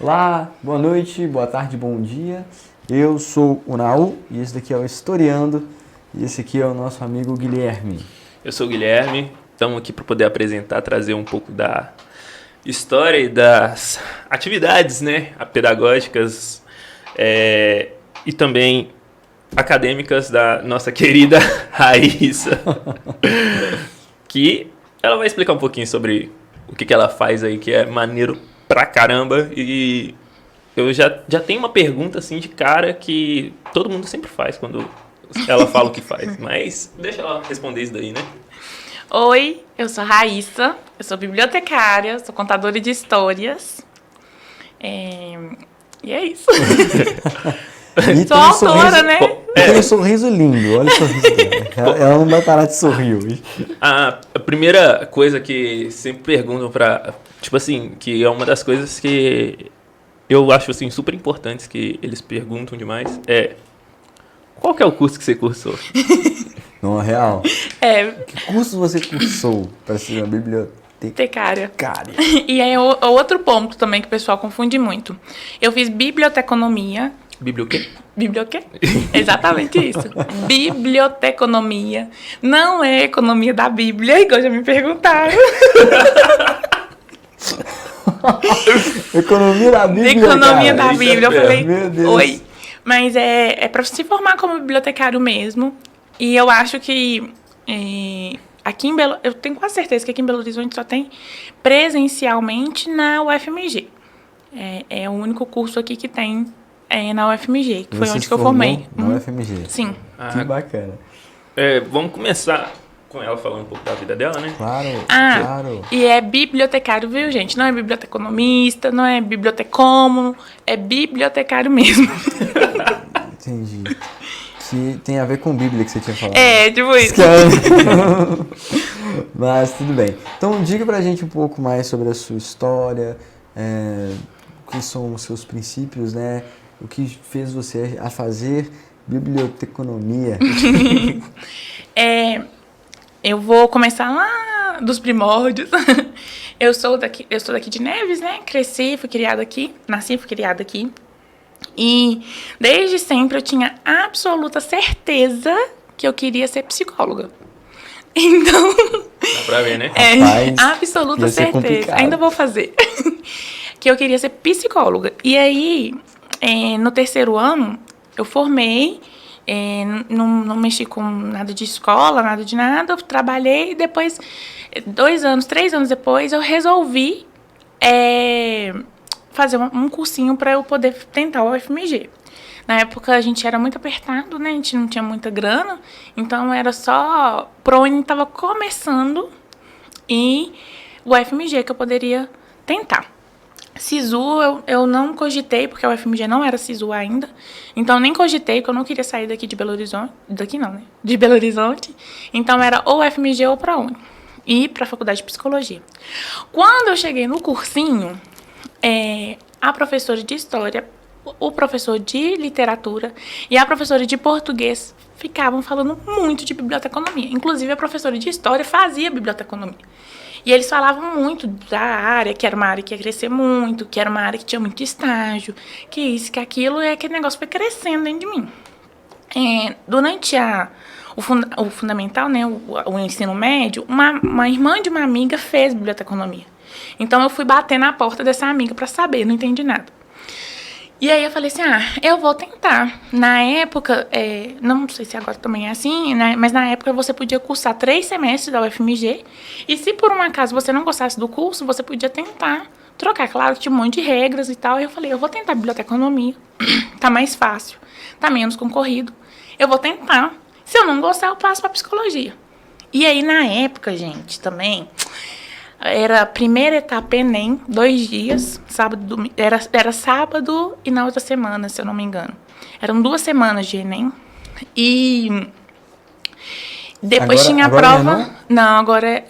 Olá, boa noite, boa tarde, bom dia. Eu sou o Naú e esse daqui é o Historiando e esse aqui é o nosso amigo Guilherme. Eu sou o Guilherme, estamos aqui para poder apresentar, trazer um pouco da história e das atividades, né, pedagógicas e também acadêmicas da nossa querida Raíssa, que ela vai explicar um pouquinho sobre o que ela faz aí, que é maneiro pra caramba. E eu já tenho uma pergunta assim de cara que todo mundo sempre faz quando ela fala o que faz, mas deixa ela responder isso daí, né? Oi, eu sou a Raíssa, eu sou bibliotecária, sou contadora de histórias. E é isso. E Sou autora, né? Tem um sorriso lindo, olha o sorriso dela. Ela não vai parar de sorrir hoje. A primeira coisa que sempre perguntam pra... Tipo assim, que é uma das coisas que eu acho assim, super importantes, que eles perguntam demais, qual que é o curso que você cursou? Não, é real. Que curso você cursou para ser uma bibliotecária? E aí é outro ponto também que o pessoal confunde muito. Eu fiz biblioteconomia. Biblioquê? Exatamente isso. Biblioteconomia. Não é economia da Bíblia, igual já me perguntaram. Economia da Bíblia, Economia cara. da Bíblia. Eu falei, meu Deus. oi. Mas é para se formar como bibliotecário mesmo. E eu acho que aqui eu tenho quase certeza que aqui em Belo Horizonte só tem presencialmente na UFMG. É o único curso aqui que tem na UFMG, que foi onde que eu formei. Na UFMG? Sim. Que bacana. Vamos começar com ela falando um pouco da vida dela, né? Claro. E é bibliotecário, viu, gente? Não é biblioteconomista, não é bibliotecômono, é bibliotecário mesmo. Entendi. Que tem a ver com Bíblia que você tinha falado. Tipo isso. Mas tudo bem. Então diga pra gente um pouco mais sobre a sua história, o que são os seus princípios, né? O que fez você a fazer biblioteconomia? Eu vou começar lá dos primórdios. Eu sou daqui de Neves, né? Cresci, fui criada aqui. Nasci e fui criada aqui. E desde sempre eu tinha absoluta certeza que eu queria ser psicóloga. Então... Dá pra ver, né? Rapaz, absoluta certeza. Ainda vou fazer. Que eu queria ser psicóloga. E aí, no terceiro ano, eu formei... não mexi com nada de escola, nada de nada. Eu trabalhei e depois, 3 anos depois, eu resolvi fazer um cursinho para eu poder tentar o UFMG. Na época a gente era muito apertado, né? A gente não tinha muita grana, então era só... ProUni estava começando e o UFMG que eu poderia tentar. SISU eu não cogitei, porque a UFMG não era SISU ainda. Então, eu nem cogitei, porque eu não queria sair daqui de Belo Horizonte. Daqui não, né? De Belo Horizonte. Então, era ou UFMG ou ProUni. E para a faculdade de psicologia. Quando eu cheguei no cursinho, a professora de história, o professor de literatura e a professora de português ficavam falando muito de biblioteconomia. Inclusive, a professora de história fazia biblioteconomia. E eles falavam muito da área, que era uma área que ia crescer muito, que era uma área que tinha muito estágio, que isso, que aquilo, e aquele negócio foi crescendo dentro de mim. Durante o fundamental, né, o ensino médio, uma irmã de uma amiga fez biblioteconomia. Então, eu fui bater na porta dessa amiga para saber, não entendi nada. E aí eu falei assim, eu vou tentar. Na época, não sei se agora também é assim, né, mas na época você podia cursar 3 semestres da UFMG, e se por um acaso você não gostasse do curso, você podia tentar trocar. Claro que tinha um monte de regras e tal, e eu falei, eu vou tentar biblioteconomia, tá mais fácil, tá menos concorrido, eu vou tentar. Se eu não gostar, eu passo pra psicologia. E aí, na época, gente, também... Era a primeira etapa Enem, 2 dias, sábado, domingo, era sábado e na outra semana, se eu não me engano. Eram 2 semanas de Enem. E depois tinha a prova... Não, agora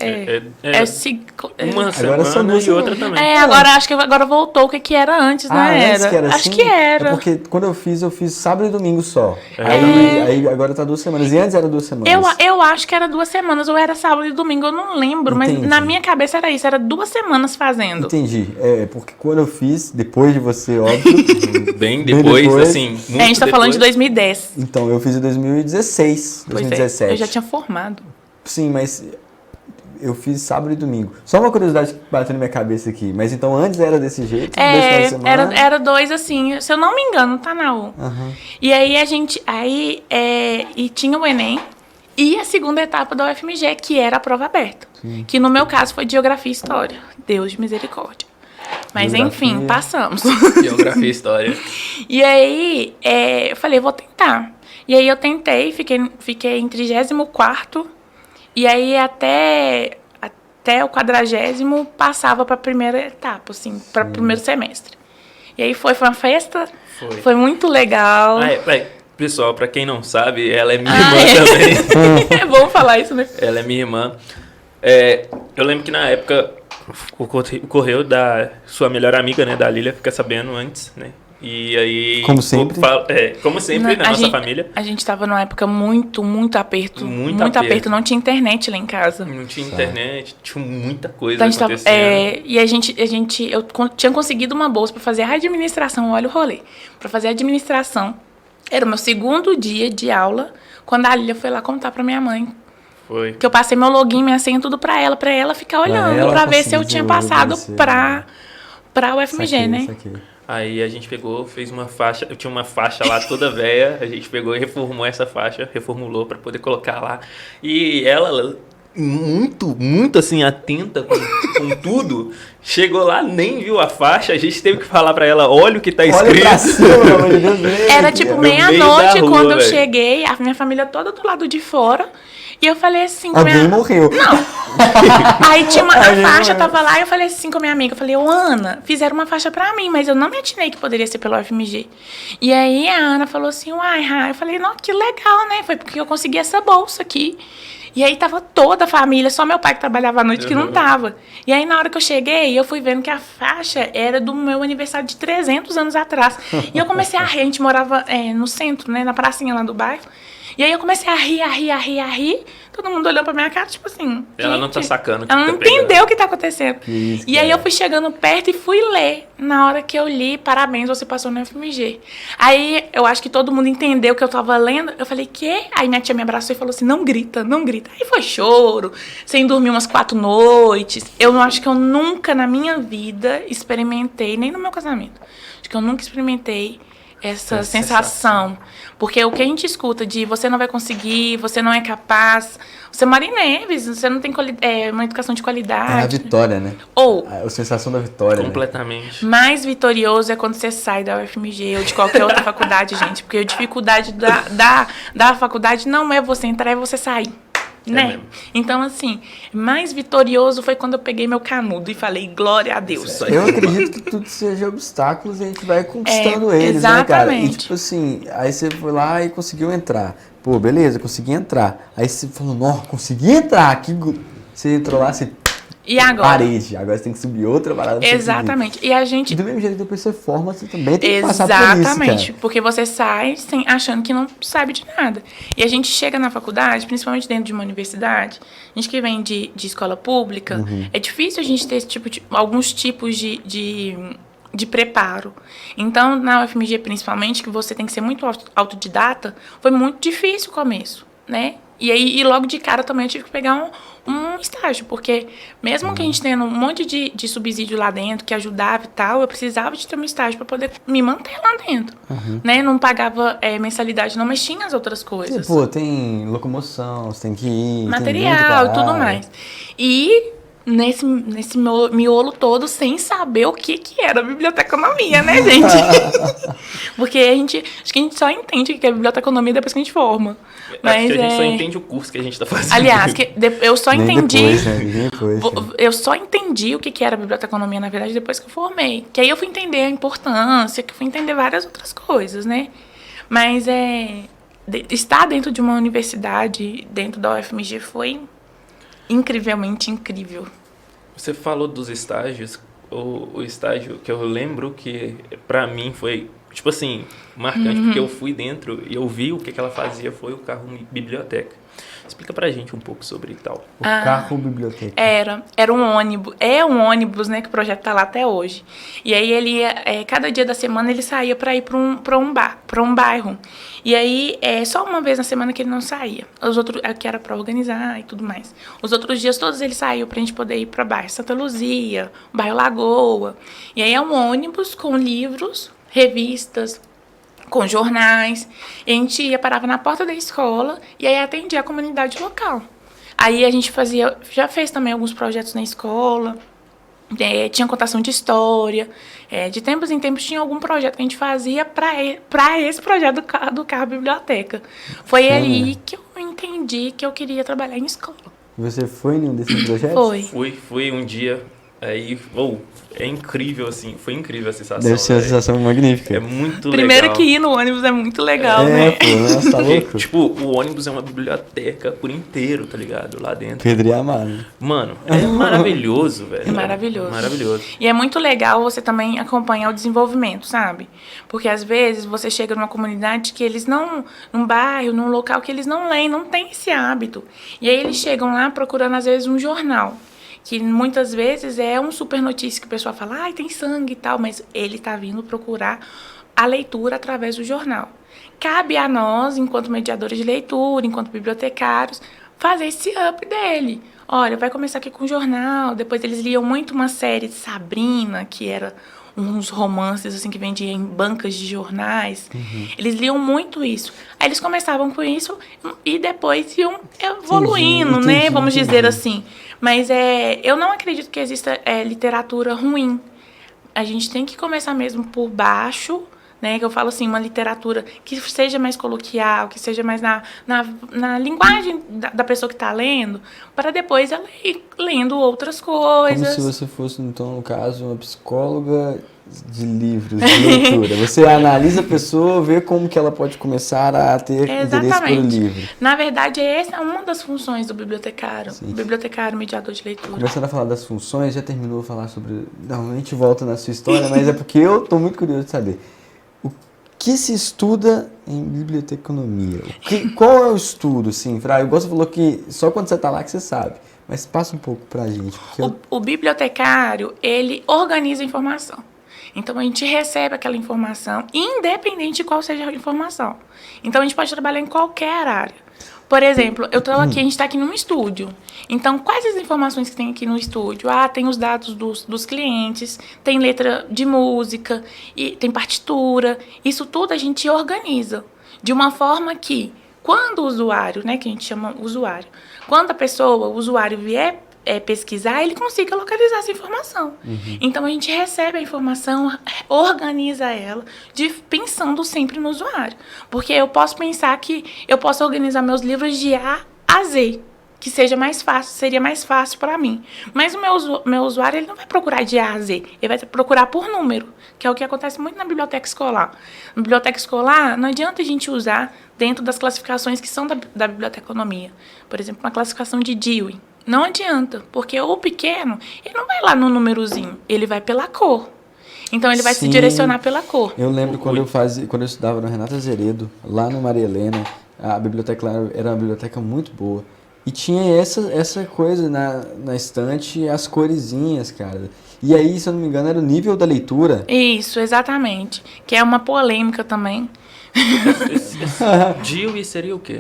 uma Agora são semana 2 e outra semanas. também. agora acho que agora voltou o que era antes, não antes era? que era Acho assim? que era. É porque quando eu fiz sábado e domingo só. É. Aí agora tá 2 semanas. E antes era 2 semanas. Eu acho que era 2 semanas, ou era sábado e domingo, eu não lembro, mas Entendi. na minha cabeça era isso, era 2 semanas fazendo. Entendi. Porque quando eu fiz, depois de você, óbvio. Bem depois, assim, muito A gente tá falando de depois. 2010. Então, eu fiz em 2016, Pois 2017. eu já tinha formado. Sim, mas eu fiz sábado e domingo. Só uma curiosidade que bateu na minha cabeça aqui. Mas então antes era desse jeito? 2 finais de semana? Era 2 assim, se eu não me engano, tá na U. Aham. E aí e tinha o Enem e a segunda etapa da UFMG, que era a prova aberta. Sim. Que no meu caso foi Geografia e História. Deus de misericórdia. Mas Geografia. enfim, passamos. Geografia e história. E aí eu falei, vou tentar. E aí eu tentei, fiquei em 34º. E aí até o 40º passava para a primeira etapa, assim, para o primeiro semestre. E aí foi uma festa, foi muito legal. Pessoal, pra quem não sabe, ela é minha irmã também. É bom falar isso, né? Ela é minha irmã. Eu lembro que na época ocorreu da sua melhor amiga, né, da Lília, fica sabendo antes, né? E aí... Como sempre. Como sempre na nossa família. A gente tava numa época muito aperto. Muito aperto. Não tinha internet lá em casa. Não tinha internet, tinha muita coisa Então, acontecendo. E eu tinha conseguido uma bolsa para fazer a administração, olha o rolê. Para fazer a administração. Era o meu 2º dia de aula, quando a Lília foi lá contar para minha mãe. Foi. Que eu passei meu login, minha senha, tudo para ela ficar olhando, para ver se eu tinha passado para o UFMG, né? Saquei. Aí a gente pegou, fez uma faixa, eu tinha uma faixa lá toda velha, a gente pegou e reformou essa faixa, reformulou para poder colocar lá. E ela, muito assim, atenta com tudo, chegou lá, nem viu a faixa, a gente teve que falar para ela, olha o que tá escrito. Olha pra cima, pelo amor de Deus. Era tipo No meio da meia-noite rua, quando eu velho. cheguei, a minha família toda do lado de fora. E eu falei assim com Alguém morreu. Aí tinha a Ai, faixa, não. tava lá, e eu falei assim com a minha amiga, eu falei, ô Ana, fizeram uma faixa pra mim, mas eu não me atinei que poderia ser pelo UFMG. E aí a Ana falou assim, uai, Ra, eu falei, não, que legal, né? Foi porque eu consegui essa bolsa aqui. E aí tava toda a família, só meu pai que trabalhava à noite que não tava. E aí na hora que eu cheguei, eu fui vendo que a faixa era do meu aniversário de 300 anos atrás. E eu comecei a rir, a gente morava no centro, né, na pracinha lá do bairro. E aí eu comecei a rir. Todo mundo olhou pra minha cara, tipo assim... Ela gente, não tá sacando. Ela não entendeu o que tá acontecendo. Isso, E aí cara. eu fui chegando perto e fui ler. Na hora que eu li, parabéns, você passou no FMG. Aí eu acho que todo mundo entendeu que eu tava lendo. Eu falei, quê? Aí minha tia me abraçou e falou assim, não grita, não grita. Aí foi choro, sem dormir umas 4 noites. Eu acho que eu nunca na minha vida experimentei, nem no meu casamento. Acho que eu nunca experimentei essa sensação. Porque o que a gente escuta de você não vai conseguir, você não é capaz, você mora em Neves, você não tem uma educação de É a qualidade. vitória, né? Ou, A sensação da vitória, né? Completamente. mais vitorioso é quando você sai da UFMG ou de qualquer outra faculdade, gente. Porque a dificuldade da faculdade não é você entrar, é você sair. Né? mesmo. Então, assim, mais vitorioso foi quando eu peguei meu canudo e falei, glória a Deus. Eu acredito que tudo seja obstáculos e a gente vai conquistando eles, né, cara? E exatamente. tipo assim, aí você foi lá e conseguiu entrar. Pô, beleza, consegui entrar. Aí você falou, não, consegui entrar. Você entrou lá, você... E agora? Parede. Agora você tem que subir outra parada. pra você Exatamente. E a seguir. gente E do mesmo jeito que depois você forma, você também tem que passar por isso, Exatamente, cara. porque você sai achando que não sabe de nada. E a gente chega na faculdade, principalmente dentro de uma universidade, a gente que vem de escola pública, é difícil a gente ter alguns tipos de preparo. Então, na UFMG, principalmente, que você tem que ser muito autodidata, foi muito difícil o começo, né? E logo de cara também eu tive que pegar um estágio, porque mesmo que a gente tendo um monte de subsídio lá dentro, que ajudava e tal, eu precisava de ter um estágio para poder me manter lá dentro, né? Não pagava mensalidade não, mas tinha as outras coisas. Pô, tem locomoção, você tem que ir. Material e tudo mais. E nesse miolo todo, sem saber o que era biblioteconomia, né, gente? Porque acho que a gente só entende o que é biblioteconomia depois que a gente forma. Acho que a gente só entende o curso que a gente tá fazendo. Aliás, eu só Nem entendi. depois, né? Nem depois, cara. Eu só entendi o que era biblioteconomia, na verdade, depois que eu formei. Que aí eu fui entender a importância, que eu fui entender várias outras coisas, né? Mas estar dentro de uma universidade, dentro da UFMG, foi incrivelmente incrível. Você falou dos estágios. O estágio que eu lembro que pra mim foi, tipo assim, marcante, porque eu fui dentro e eu vi o que ela fazia, foi o carro biblioteca. Explica pra gente um pouco sobre tal. O carro biblioteca. Era um ônibus, né, que o projeto tá lá até hoje. E aí ele ia, cada dia da semana ele saía para ir para um bairro. E aí só uma vez na semana que ele não saía. Os outros que era para organizar e tudo mais. Os outros dias todos ele saiu pra gente poder ir para bairro Santa Luzia, bairro Lagoa. E aí é um ônibus com livros, revistas, com jornais, e a gente ia, parava na porta da escola e aí atendia a comunidade local. Aí a gente já fez também alguns projetos na escola, tinha contação de história, de tempos em tempos tinha algum projeto que a gente fazia para esse projeto do carro biblioteca. Foi aí que eu entendi que eu queria trabalhar em escola. Você foi em um desses projetos? Fui um dia. Aí, é incrível, assim, foi incrível a sensação. Deve ser uma sensação magnífica. É muito Primeiro legal. que ir no ônibus é muito legal, né? Pô, nossa, tá louco? Tipo, o ônibus é uma biblioteca por inteiro, tá ligado? Lá dentro. Pedro ia amar, né? Mano, é maravilhoso, velho. É maravilhoso. Maravilhoso. E é muito legal você também acompanhar o desenvolvimento, sabe? Porque às vezes você chega numa comunidade que eles não... Num bairro, num local que eles não leem, não tem esse hábito. E aí eles chegam lá procurando, às vezes, um jornal. Que muitas vezes é um super notícia que o pessoal fala, ai, tem sangue e tal, mas ele tá vindo procurar a leitura através do jornal. Cabe a nós, enquanto mediadores de leitura, enquanto bibliotecários, fazer esse up dele. Olha, vai começar aqui com o jornal, depois eles liam muito uma série de Sabrina, que era uns romances assim que vendia em bancas de jornais. Eles liam muito isso. Aí eles começavam com isso e depois iam evoluindo, né? Vamos dizer assim. Mas eu não acredito que exista literatura ruim. A gente tem que começar mesmo por baixo, né? Que eu falo assim, uma literatura que seja mais coloquial, que seja mais na linguagem da pessoa que está lendo, para depois ela ir lendo outras coisas. Como se você fosse, então, no caso, uma psicóloga de livros, de leitura. Você analisa a pessoa, vê como que ela pode começar a ter interesse pelo livro. Na verdade, essa é uma das funções do bibliotecário. Sim. Bibliotecário, mediador de leitura. Começando a falar das funções, já terminou a falar sobre... Não, a gente volta na sua história, mas é porque eu estou muito curioso de saber. O que se estuda em biblioteconomia? Qual é o estudo, assim? Igual você falou que só quando você está lá que você sabe. Mas passa um pouco pra gente. O bibliotecário, ele organiza a informação. Então, a gente recebe aquela informação, independente de qual seja a informação. Então, a gente pode trabalhar em qualquer área. Por exemplo, a gente está aqui num estúdio. Então, quais as informações que tem aqui no estúdio? Tem os dados dos clientes, tem letra de música, e tem partitura. Isso tudo a gente organiza. De uma forma que, quando o usuário, né, que a gente chama usuário, quando o usuário vier pesquisar, ele consiga localizar essa informação. Então, a gente recebe a informação, organiza ela, pensando sempre no usuário. Porque eu posso pensar que eu posso organizar meus livros de A a Z, que seria mais fácil para mim. Mas o meu usuário, ele não vai procurar de A a Z, ele vai procurar por número, que é o que acontece muito na biblioteca escolar. Na biblioteca escolar, não adianta a gente usar dentro das classificações que são da biblioteconomia. Por exemplo, uma classificação de Dewey. Não adianta, porque o pequeno, ele não vai lá no númerozinho, ele vai pela cor. Então, ele vai se direcionar pela cor. Eu lembro quando eu estudava no Renato Azeredo, lá no Maria Helena, a biblioteca lá era uma biblioteca muito boa. E tinha essa coisa na estante, as coresinhas, cara. E aí, se eu não me engano, era o nível da leitura. Isso, exatamente. Que é uma polêmica também. Dewey seria o quê?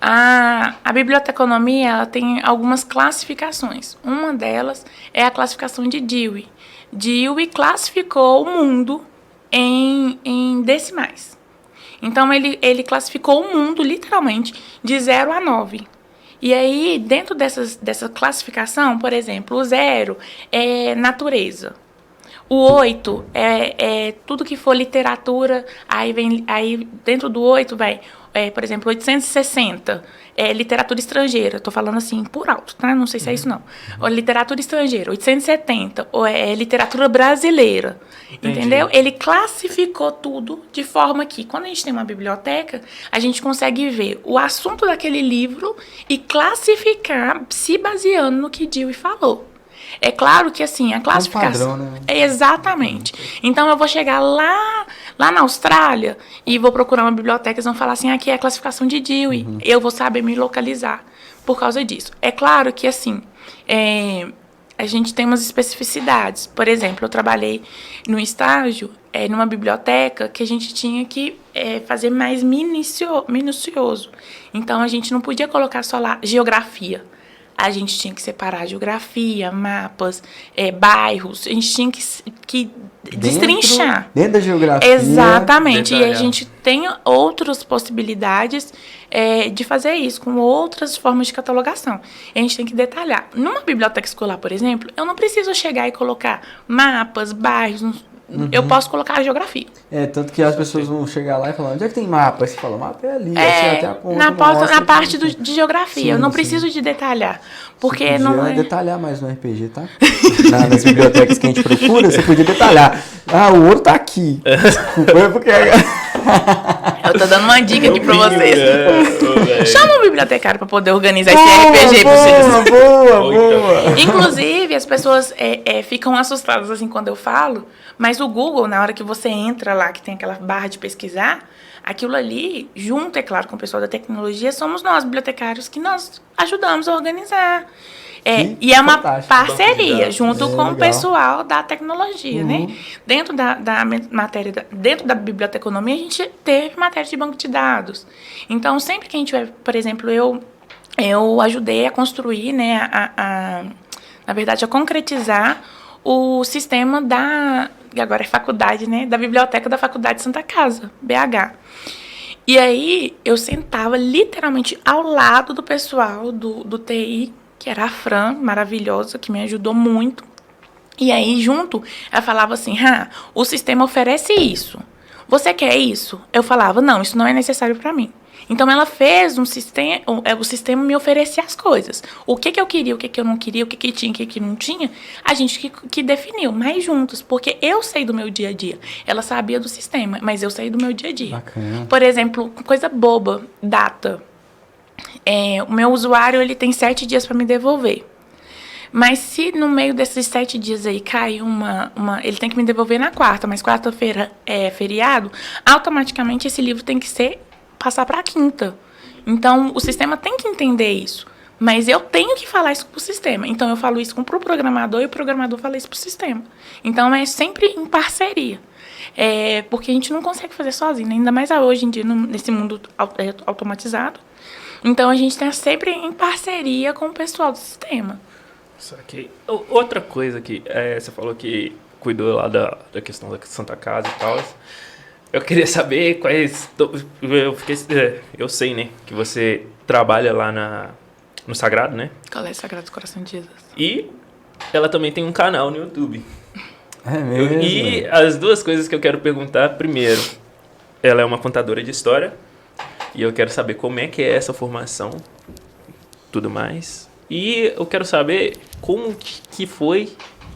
A biblioteconomia, ela tem algumas classificações. Uma delas é a classificação de Dewey. Dewey classificou o mundo em decimais. Então, ele classificou o mundo, literalmente, de 0 a 9. E aí, dentro dessa classificação, por exemplo, o 0 é natureza. O 8 é tudo que for literatura, aí dentro do 8 vai, por exemplo, 860, literatura estrangeira, estou falando assim por alto, tá? Não sei se é isso não. Literatura estrangeira, 870, literatura brasileira, entendeu? Ele classificou tudo de forma que, quando a gente tem uma biblioteca, a gente consegue ver o assunto daquele livro e classificar se baseando no que Dewey falou. É claro que, assim, a classificação... padrão, né? Exatamente. Então, eu vou chegar lá na Austrália e vou procurar uma biblioteca, eles vão falar assim, aqui é a classificação de Dewey. Eu vou saber me localizar por causa disso. É claro que, assim, a gente tem umas especificidades. Por exemplo, eu trabalhei no estágio, numa biblioteca, que a gente tinha que fazer mais minucioso. Então, a gente não podia colocar só lá geografia. A gente tinha que separar geografia, mapas, bairros. A gente tinha que destrinchar. Dentro da geografia. Exatamente. Detalhar. E a gente tem outras possibilidades de fazer isso, com outras formas de catalogação. E a gente tem que detalhar. Numa biblioteca escolar, por exemplo, eu não preciso chegar e colocar mapas, bairros. Eu posso colocar a geografia. Tanto que as pessoas vão chegar lá e falar, onde é que tem mapa? Aí você fala, o mapa é ali, assim, até a ponta. Na parte de geografia. Sim, eu não sim. preciso de detalhar. Porque Você não podia é... detalhar mais no RPG, tá? Nas bibliotecas que a gente procura, você podia detalhar. O ouro tá aqui. Desculpa, é porque... Eu tô dando uma dica aqui pra vocês. velho. Chama o bibliotecário pra poder organizar esse RPG pra vocês. Boa. Inclusive, as pessoas ficam assustadas assim quando eu falo, mas o Google, na hora que você entra lá, que tem aquela barra de pesquisar, aquilo ali, junto, é claro, com o pessoal da tecnologia, somos nós, bibliotecários, que nós ajudamos a organizar. E é uma fantástico. parceria junto com legal. o pessoal da tecnologia, né? Dentro da matéria, dentro da biblioteconomia, a gente teve matéria de banco de dados. Então, sempre que a gente vai, por exemplo, eu ajudei a construir, né, na verdade, a concretizar o sistema que agora é faculdade, né, da biblioteca da Faculdade de Santa Casa, BH. E aí, eu sentava literalmente ao lado do pessoal do TI, que era a Fran, maravilhosa, que me ajudou muito. E aí, junto, ela falava assim, o sistema oferece isso. Você quer isso? Eu falava, não, isso não é necessário para mim. Então, ela fez um sistema, o sistema me oferecia as coisas. O que eu queria, o que eu não queria, o que tinha, o que não tinha, a gente que definiu, mas juntos, porque eu sei do meu dia a dia. Ela sabia do sistema, mas eu sei do meu dia a dia. Bacana. Por exemplo, coisa boba, data. O meu usuário, ele tem 7 dias para me devolver. Mas se no meio desses 7 dias aí cai ele tem que me devolver na quarta, mas quarta-feira é feriado, automaticamente esse livro tem que passar para a quinta. Então, o sistema tem que entender isso. Mas eu tenho que falar isso para o sistema. Então, eu falo isso para o programador e o programador fala isso para o sistema. Então, é sempre em parceria. Porque a gente não consegue fazer sozinho, ainda mais hoje em dia, nesse mundo automatizado. Então, a gente está sempre em parceria com o pessoal do sistema. Saquei. Outra coisa que você falou que cuidou lá da questão da Santa Casa e tal. Eu queria saber quais... Eu sei, né, que você trabalha lá no Sagrado, né? Colégio Sagrado do Coração de Jesus. E ela também tem um canal no YouTube. É mesmo? E as duas coisas que eu quero perguntar, primeiro, ela é uma contadora de história, e eu quero saber como é que é essa formação, tudo mais. E eu quero saber como que foi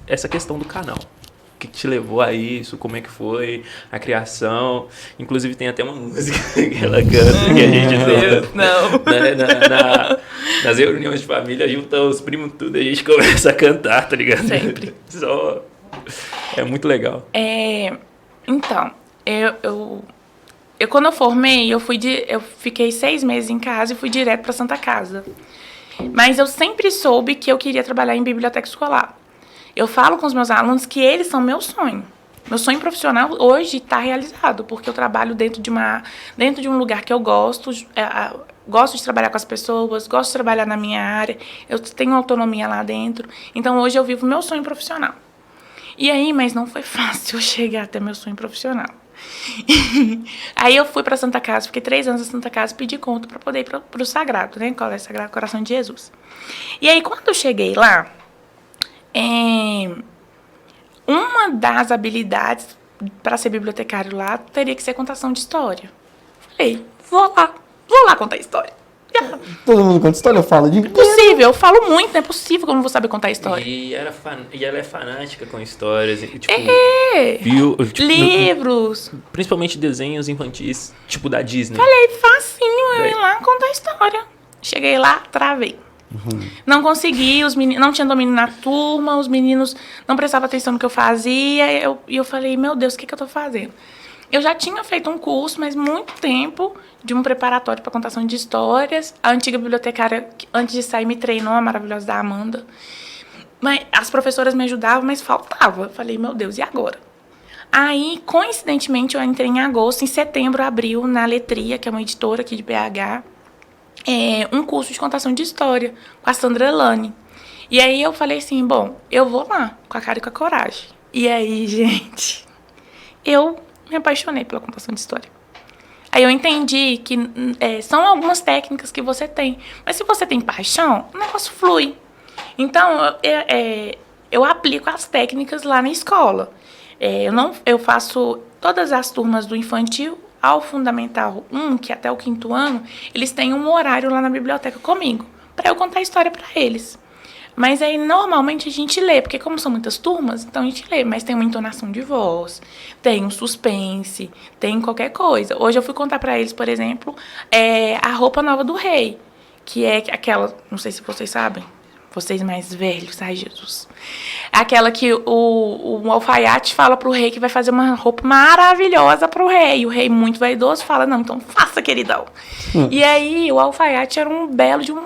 essa questão do canal. O que te levou a isso, como é que foi a criação. Inclusive tem até uma música que ela canta, que a gente nas reuniões de família, junta os primos tudo, a gente começa a cantar, tá ligado? Sempre. É muito legal. Então, eu quando eu formei, eu fiquei 6 meses em casa e fui direto para Santa Casa. Mas eu sempre soube que eu queria trabalhar em biblioteca escolar. Eu falo com os meus alunos que eles são meu sonho. Meu sonho profissional hoje está realizado, porque eu trabalho dentro de um lugar que eu gosto. Gosto de trabalhar com as pessoas, gosto de trabalhar na minha área. Eu tenho autonomia lá dentro. Então, hoje eu vivo meu sonho profissional. E aí, mas não foi fácil eu chegar até meu sonho profissional. Aí eu fui para Santa Casa, fiquei 3 anos na Santa Casa, pedi conta para poder ir para o Sagrado, né? Colégio Sagrado Coração de Jesus. E aí, quando eu cheguei lá, uma das habilidades para ser bibliotecário lá teria que ser contação de história. Falei, vou lá contar história. Todo mundo conta história, eu falo de Possível, eu falo muito, não é possível que eu não vou saber contar história. E ela é fanática com histórias. Tipo, Livros. Principalmente desenhos infantis, tipo da Disney. Falei, facinho eu ir lá contar história. Cheguei lá, travei. Não consegui, os meninos não tinha domínio na turma, os meninos não prestavam atenção no que eu fazia. E eu falei, meu Deus, o que eu tô fazendo? Eu já tinha feito um curso, mas muito tempo, de um preparatório para contação de histórias. A antiga bibliotecária, antes de sair, me treinou, a maravilhosa da Amanda. Mas as professoras me ajudavam, mas faltava. Eu falei, meu Deus, e agora? Aí, coincidentemente, eu entrei em agosto. Em setembro, abriu na Letria, que é uma editora aqui de BH, um curso de contação de história com a Sandra Lani. E aí eu falei assim, bom, eu vou lá, com a cara e com a coragem. E aí, gente, eu me apaixonei pela contação de história. Aí eu entendi que são algumas técnicas que você tem. Mas se você tem paixão, o negócio flui. Então, eu aplico as técnicas lá na escola. Eu faço todas as turmas do infantil ao Fundamental 1, que até o 5º ano, eles têm um horário lá na biblioteca comigo, para eu contar a história para eles. Mas aí, normalmente, a gente lê, porque como são muitas turmas, então a gente lê. Mas tem uma entonação de voz, tem um suspense, tem qualquer coisa. Hoje eu fui contar para eles, por exemplo, a roupa nova do rei, que é aquela, não sei se vocês sabem, vocês mais velhos, ai Jesus. Aquela que o alfaiate fala pro rei que vai fazer uma roupa maravilhosa pro rei. E o rei, muito vaidoso, fala, não, então faça, queridão. E aí, o alfaiate era um belo de um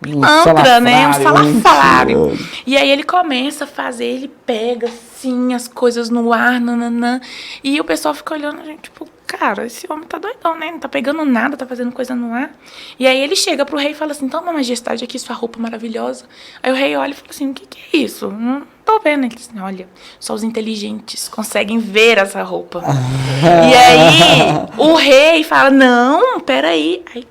pilantra, né? Um salafrário. E aí ele começa a fazer, ele pega assim as coisas no ar, nananã. E o pessoal fica olhando, a gente, tipo, cara, esse homem tá doidão, né? Não tá pegando nada, tá fazendo coisa no ar. E aí ele chega pro rei e fala assim, toma, majestade, aqui sua roupa maravilhosa. Aí o rei olha e fala assim, o que é isso? Não tô vendo. Ele diz assim, olha, só os inteligentes conseguem ver essa roupa. E aí o rei fala, não, peraí. Aí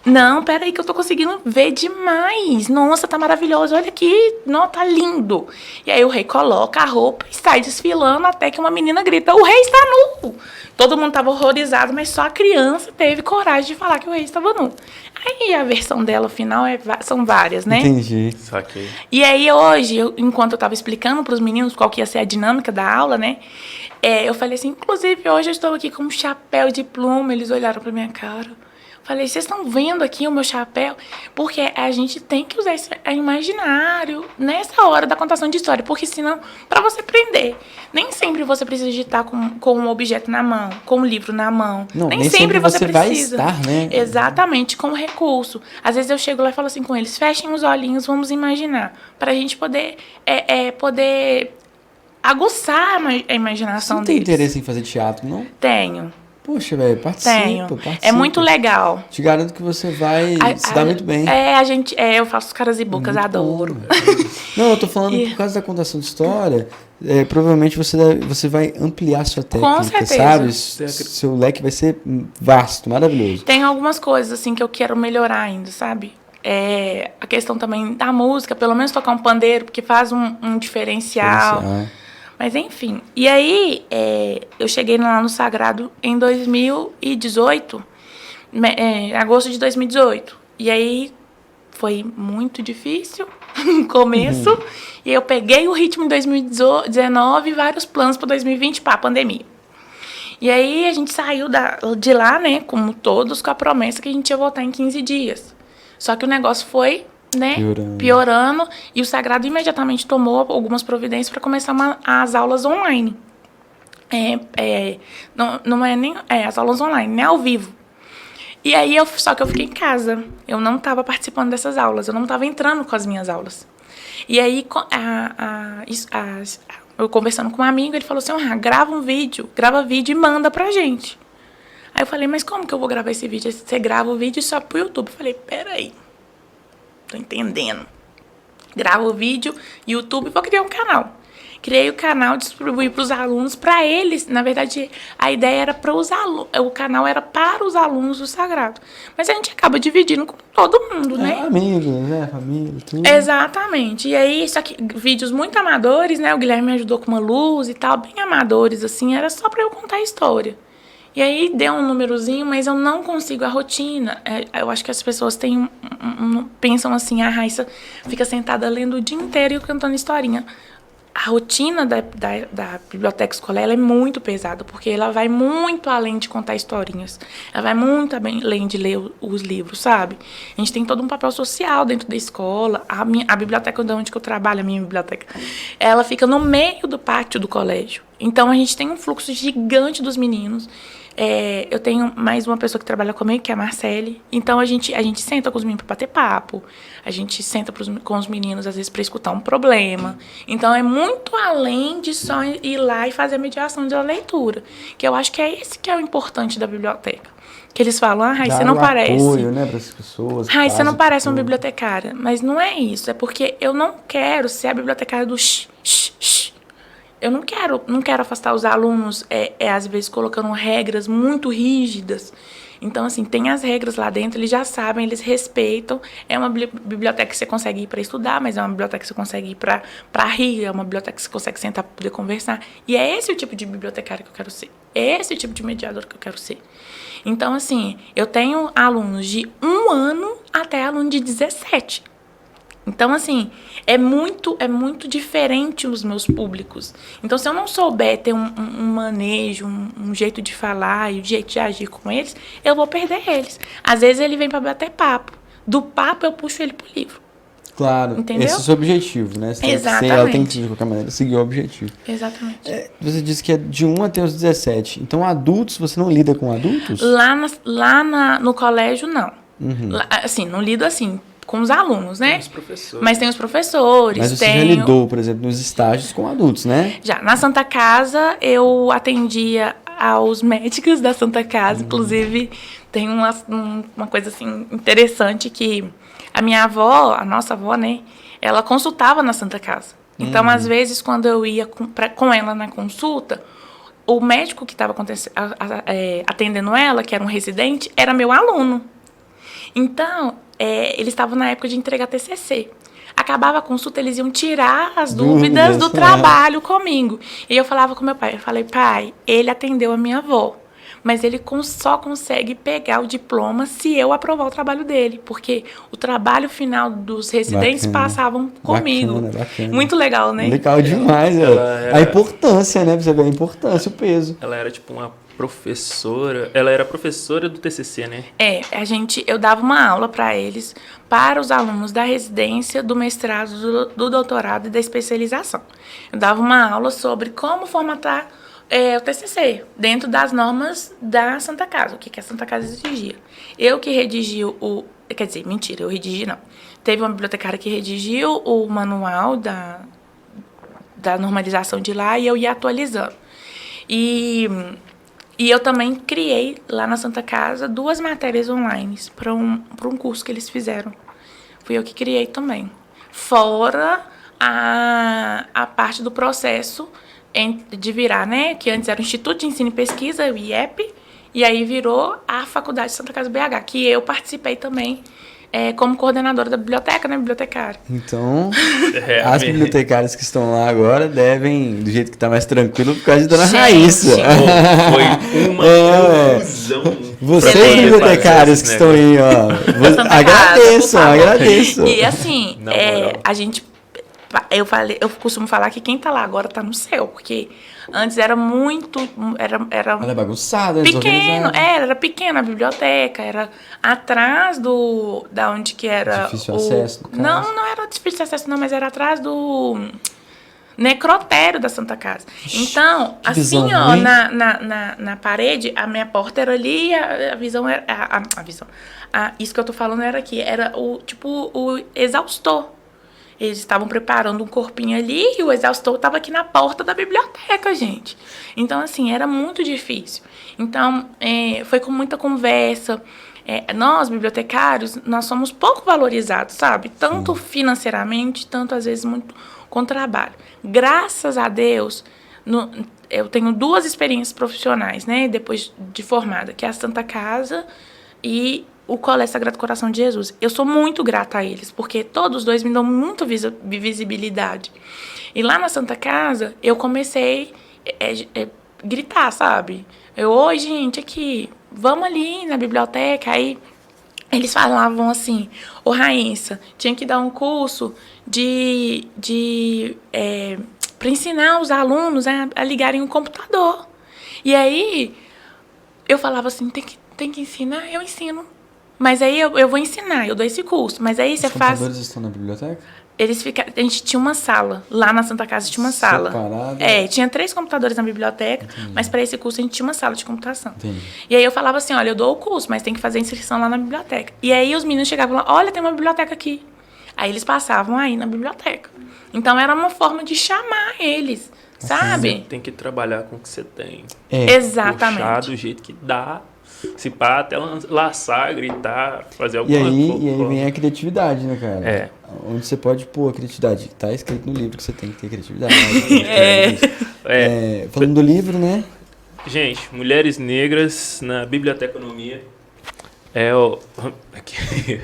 não, peraí que eu tô conseguindo ver demais. Nossa, tá maravilhoso. Olha aqui. Não, tá lindo. E aí o rei coloca a roupa e sai desfilando até que uma menina grita, o rei está nu. Todo mundo tava horrorizado, mas só a criança teve coragem de falar que o rei estava nu. Aí a versão dela final são várias, né? Entendi. Saquei. E aí hoje, enquanto eu tava explicando pros meninos qual que ia ser a dinâmica da aula, né? Eu falei assim, inclusive hoje eu estou aqui com um chapéu de pluma. Eles olharam pra minha cara. Falei, vocês estão vendo aqui o meu chapéu? Porque a gente tem que usar esse imaginário nessa hora da contação de história. Porque senão, para você aprender, nem sempre você precisa de estar com um objeto na mão, com um livro na mão. Não, nem sempre você precisa. Vai estar, né? Exatamente, com recurso. Às vezes eu chego lá e falo assim com eles, fechem os olhinhos, vamos imaginar. Para a gente poder aguçar a imaginação deles. Você não tem deles. interesse em fazer teatro, não? Tenho. Poxa, velho, participa. É muito legal. Te garanto que você vai se dar muito bem. Eu faço caras e bocas, muito adoro. Bom, não, eu tô falando por causa da contação de história, provavelmente você vai ampliar sua técnica, com certeza. Sabe? Seu leque vai ser vasto, maravilhoso. Tem algumas coisas, assim, que eu quero melhorar ainda, sabe? A questão também da música, pelo menos tocar um pandeiro, porque faz um diferencial. Mas, enfim. E aí, eu cheguei lá no Sagrado em 2018, agosto de 2018. E aí, foi muito difícil no começo. E eu peguei o ritmo em 2019 e vários planos para 2020, a pandemia. E aí, a gente saiu de lá, né, como todos, com a promessa que a gente ia voltar em 15 dias. Só que o negócio foi... né, piorando, e o Sagrado imediatamente tomou algumas providências para começar as aulas online. Não é nem as aulas online, nem ao vivo. E aí, só que eu fiquei em casa. Eu não estava participando dessas aulas, eu não estava entrando com as minhas aulas. E aí, eu conversando com um amigo, ele falou assim, grava vídeo e manda pra gente. Aí eu falei, mas como que eu vou gravar esse vídeo? Você grava o vídeo só pro YouTube. Eu falei, peraí. Tô entendendo. Gravo o vídeo, YouTube, vou criar um canal. Criei o canal, distribuí para os alunos, para eles. Na verdade, a ideia era para os alunos, o canal era para os alunos do Sagrado. Mas a gente acaba dividindo com todo mundo, né? Amigos, né? Família, tudo. Exatamente. E aí, só que vídeos muito amadores, né? O Guilherme me ajudou com uma luz e tal, bem amadores, assim, era só pra eu contar a história. E aí deu um númerozinho, mas eu não consigo a rotina. Eu acho que as pessoas têm pensam assim, a Raíssa fica sentada lendo o dia inteiro e cantando historinha. A rotina da biblioteca escolar ela é muito pesada, porque ela vai muito além de contar historinhas. Ela vai muito além de ler os livros, sabe? A gente tem todo um papel social dentro da escola. A biblioteca de onde que eu trabalho, a minha biblioteca, ela fica no meio do pátio do colégio. Então, a gente tem um fluxo gigante dos meninos. Eu tenho mais uma pessoa que trabalha comigo, que é a Marcele. Então, a gente senta com os meninos para bater papo. A gente senta com os meninos, às vezes, para escutar um problema. Então, é muito além de só ir lá e fazer a mediação da leitura. Que eu acho que é esse que é o importante da biblioteca. Que eles falam, Raíssa, você não parece... apoio, né, para as pessoas. Raíssa, você não parece uma bibliotecária. Mas não é isso. É porque eu não quero ser a bibliotecária do shh. Eu não quero afastar os alunos, às vezes, colocando regras muito rígidas. Então, assim, tem as regras lá dentro, eles já sabem, eles respeitam. É uma biblioteca que você consegue ir para estudar, mas é uma biblioteca que você consegue ir para rir, é uma biblioteca que você consegue sentar para poder conversar. E é esse o tipo de bibliotecária que eu quero ser. É esse o tipo de mediador que eu quero ser. Então, assim, eu tenho alunos de 1 ano até aluno de 17. Então, assim, é muito diferente os meus públicos. Então, se eu não souber ter um manejo, um jeito de falar e um jeito de agir com eles, eu vou perder eles. Às vezes, ele vem para bater papo. Do papo, eu puxo ele pro livro. Claro, entendeu? Esse é o seu objetivo, né? Ela tem que, de qualquer maneira, seguir o objetivo. Exatamente. Você disse que é de 1 até os 17. Então, adultos, você não lida com adultos? No colégio, não. Uhum. Assim, não lido assim... com os alunos, né? Tem os professores. Mas tem os professores. Mas você já lidou, por exemplo, nos estágios com adultos, né? Já. Na Santa Casa, eu atendia aos médicos da Santa Casa. Inclusive, tem uma coisa assim interessante que a minha avó, a nossa avó, né? Ela consultava na Santa Casa. Então, às vezes, quando eu ia com ela na consulta, o médico que estava atendendo ela, que era um residente, era meu aluno. Então... eles estavam na época de entregar TCC. Acabava a consulta, eles iam tirar as dúvidas do trabalho comigo. E eu falava com meu pai, eu falei, pai, ele atendeu a minha avó, mas ele só consegue pegar o diploma se eu aprovar o trabalho dele, porque o trabalho final dos residentes passavam comigo. Bacana. Muito legal, né? Legal demais, a importância, né? Pra você ver a importância, o peso. Ela era tipo uma professora, ela era professora do TCC, né? Eu dava uma aula para eles, para os alunos da residência, do mestrado, do doutorado e da especialização. Eu dava uma aula sobre como formatar o TCC, dentro das normas da Santa Casa, o que a Santa Casa exigia. Eu que redigi quer dizer, mentira, eu redigi não. Teve uma bibliotecária que redigiu o manual da normalização de lá e eu ia atualizando. E eu também criei, lá na Santa Casa, 2 matérias online para um curso que eles fizeram. Fui eu que criei também. Fora a parte do processo de virar, né? Que antes era o Instituto de Ensino e Pesquisa, o IEP, e aí virou a Faculdade Santa Casa BH, que eu participei também como coordenadora da biblioteca, né? Bibliotecária. Então, as bibliotecárias que estão lá agora devem, do jeito que tá mais tranquilo, por causa de Dona Raíssa. Foi uma ilusão. Vocês bibliotecários que estão aí, ó. Agradeço. E assim, a gente... Eu costumo falar que quem tá lá agora tá no céu, porque antes era muito... Ela é bagunçada, pequeno, era pequena a biblioteca, era atrás da onde que era... Difícil acesso, no caso. Não era difícil acesso, não, mas era atrás do necrotério da Santa Casa. Então, assim, ó, na parede, a minha porta era ali, a visão era... A visão... isso que eu tô falando era aqui, era o exaustor. Eles estavam preparando um corpinho ali e o exaustor estava aqui na porta da biblioteca, gente. Então, assim, era muito difícil. Então, foi com muita conversa. Nós, bibliotecários, nós somos pouco valorizados, sabe? Tanto financeiramente, tanto, às vezes, muito com trabalho. Graças a Deus, eu tenho 2 experiências profissionais, né? Depois de formada, que é a Santa Casa e o Colégio Sagrado Coração de Jesus. Eu sou muito grata a eles, porque todos os dois me dão muita visibilidade. E lá na Santa Casa, eu comecei a gritar, sabe? Oi, gente, aqui, vamos ali na biblioteca. Aí eles falavam assim, ô Raíssa, tinha que dar um curso para ensinar os alunos a ligarem o computador. E aí eu falava assim, tem que ensinar, eu ensino. Mas aí eu vou ensinar, eu dou esse curso. Mas aí você faz... Os computadores estão na biblioteca? A gente tinha uma sala. Lá na Santa Casa tinha uma sala. Separada? Tinha 3 computadores na biblioteca, mas para esse curso a gente tinha uma sala de computação. Entendi. E aí eu falava assim, olha, eu dou o curso, mas tem que fazer a inscrição lá na biblioteca. E aí os meninos chegavam lá, olha, tem uma biblioteca aqui. Aí eles passavam aí na biblioteca. Então era uma forma de chamar eles, sabe? Você tem que trabalhar com o que você tem. Exatamente. Puxar do jeito que dá. Se pá, até laçar, gritar, fazer E alguma coisa. aí vem a criatividade, né, cara? É. Onde você pode pôr a criatividade. Tá escrito no livro que você tem que ter criatividade. Falando do livro, né? Gente, Mulheres Negras na Biblioteconomia. Aqui.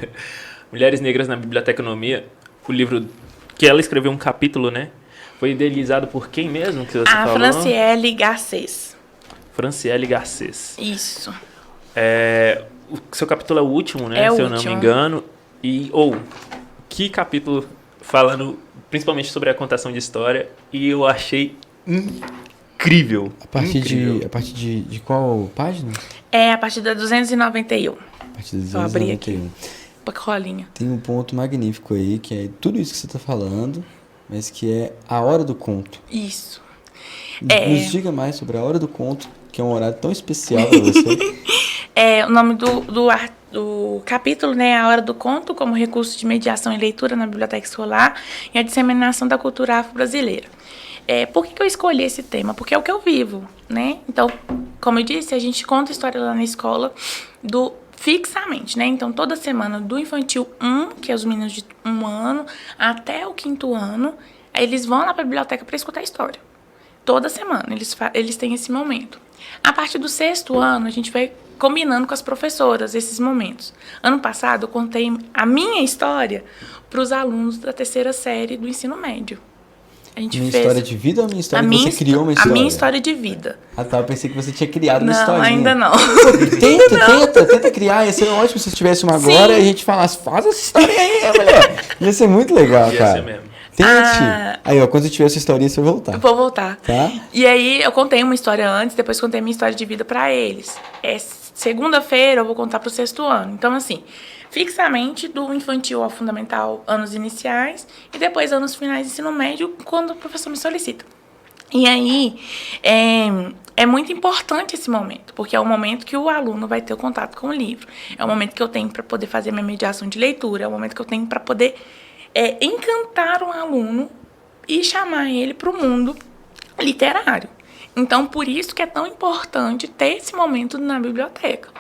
Mulheres Negras na Biblioteconomia. O livro que ela escreveu um capítulo, né? Foi idealizado por quem mesmo que você falou? Franciele Garcês. Franciele Garcês. Isso. O seu capítulo é o último, né? É o Se eu último. não me engano. Que capítulo falando principalmente sobre a contação de história. E eu achei incrível. A partir de qual página? A partir da 291. A partir da 291. Eu abri aqui. Colinha. Tem um ponto magnífico aí, que é tudo isso que você está falando, mas que é a hora do conto. Isso. Nos diga mais sobre a hora do conto, que é um horário tão especial para você. O nome do capítulo, né, é A Hora do Conto, como recurso de mediação e leitura na biblioteca escolar e a disseminação da cultura afro-brasileira. Por que eu escolhi esse tema? Porque é o que eu vivo, né? Então, como eu disse, a gente conta história lá na escola fixamente, né? Então, toda semana, do infantil 1, que é os meninos de 1 ano, até o 5º ano, eles vão lá para a biblioteca para escutar a história. Toda semana, eles têm esse momento. A partir do 6º ano, a gente vai combinando com as professoras esses momentos. Ano passado, eu contei a minha história para os alunos da 3ª série do ensino médio. A gente Minha fez história de vida ou a minha história que você criou uma história? A minha história de vida. Ah, tá. Eu pensei que você tinha criado uma história. Não, ainda não. Tenta criar. Ia ser ótimo se você tivesse uma agora e a gente falasse, faz essa história aí, mulher. Ia ser muito legal, cara. Ia ser mesmo. Tente. Aí, ó, quando você tiver essa historinha, você vai voltar. Eu vou voltar. Tá? E aí, eu contei uma história antes, depois contei a minha história de vida pra eles. Segunda-feira eu vou contar pro 6º ano. Então, assim, fixamente do infantil ao fundamental, anos iniciais, e depois anos finais de ensino médio, quando o professor me solicita. E aí, é muito importante esse momento, porque é o momento que o aluno vai ter o contato com o livro. É o momento que eu tenho para poder fazer minha mediação de leitura, é o momento que eu tenho para poder encantar um aluno e chamar ele para o mundo literário. Então, por isso que é tão importante ter esse momento na biblioteca.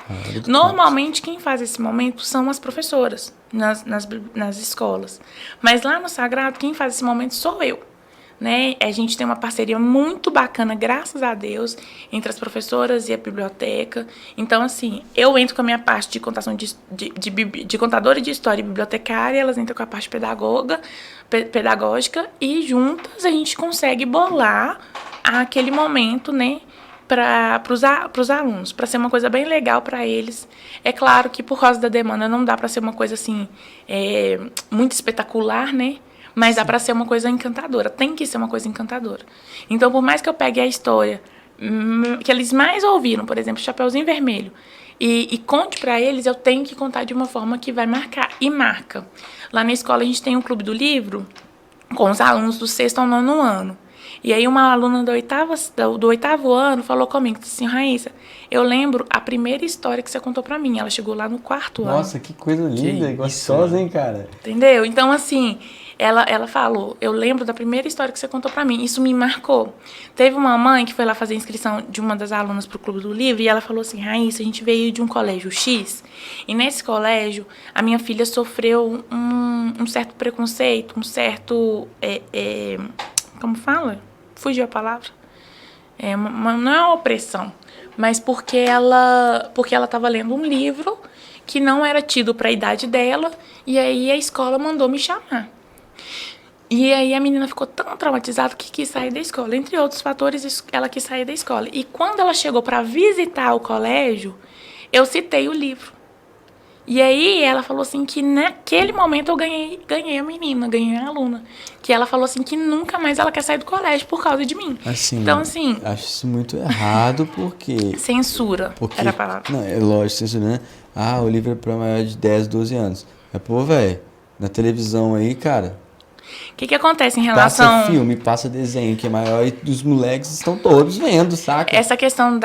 Normalmente, quem faz esse momento são as professoras nas escolas. Mas lá no Sagrado, quem faz esse momento sou eu. Né? A gente tem uma parceria muito bacana, graças a Deus, entre as professoras e a biblioteca. Então, assim, eu entro com a minha parte de contação de contadora de história e bibliotecária, elas entram com a parte pedagógica e juntas a gente consegue bolar aquele momento, né, para os alunos, para ser uma coisa bem legal para eles. É claro que por causa da demanda não dá para ser uma coisa assim muito espetacular, né? Mas dá para ser uma coisa encantadora. Tem que ser uma coisa encantadora. Então, por mais que eu pegue a história que eles mais ouviram, por exemplo, Chapeuzinho Vermelho, e conte para eles, eu tenho que contar de uma forma que vai marcar. E marca. Lá na escola a gente tem um clube do livro com os alunos do 6º ao 9º ano. E aí uma aluna do 8º ano falou comigo, disse assim, Raíssa, eu lembro a primeira história que você contou pra mim. Ela chegou lá no 4º ano. Nossa, que coisa linda, gostosa, hein, cara? Entendeu? Então, assim, ela falou, eu lembro da primeira história que você contou pra mim. Isso me marcou. Teve uma mãe que foi lá fazer a inscrição de uma das alunas pro Clube do Livro e ela falou assim, Raíssa, a gente veio de um colégio X e nesse colégio a minha filha sofreu um certo preconceito, um certo... como fala? Fugiu a palavra. Não é uma opressão, mas porque ela estava lendo um livro que não era tido para a idade dela, e aí a escola mandou me chamar. E aí a menina ficou tão traumatizada que quis sair da escola. Entre outros fatores, ela quis sair da escola. E quando ela chegou para visitar o colégio, eu citei o livro. E aí ela falou assim que naquele momento eu ganhei a menina, ganhei a aluna. Que ela falou assim que nunca mais ela quer sair do colégio por causa de mim. Assim, então, assim... acho isso muito errado, porque... Censura, era a palavra. Não, é lógico, censura, né? O livro é pra maior de 10, 12 anos. Pô, velho, na televisão aí, cara... O que acontece em relação... Passa filme, passa desenho, que é maior, e os moleques estão todos vendo, saca? Essa questão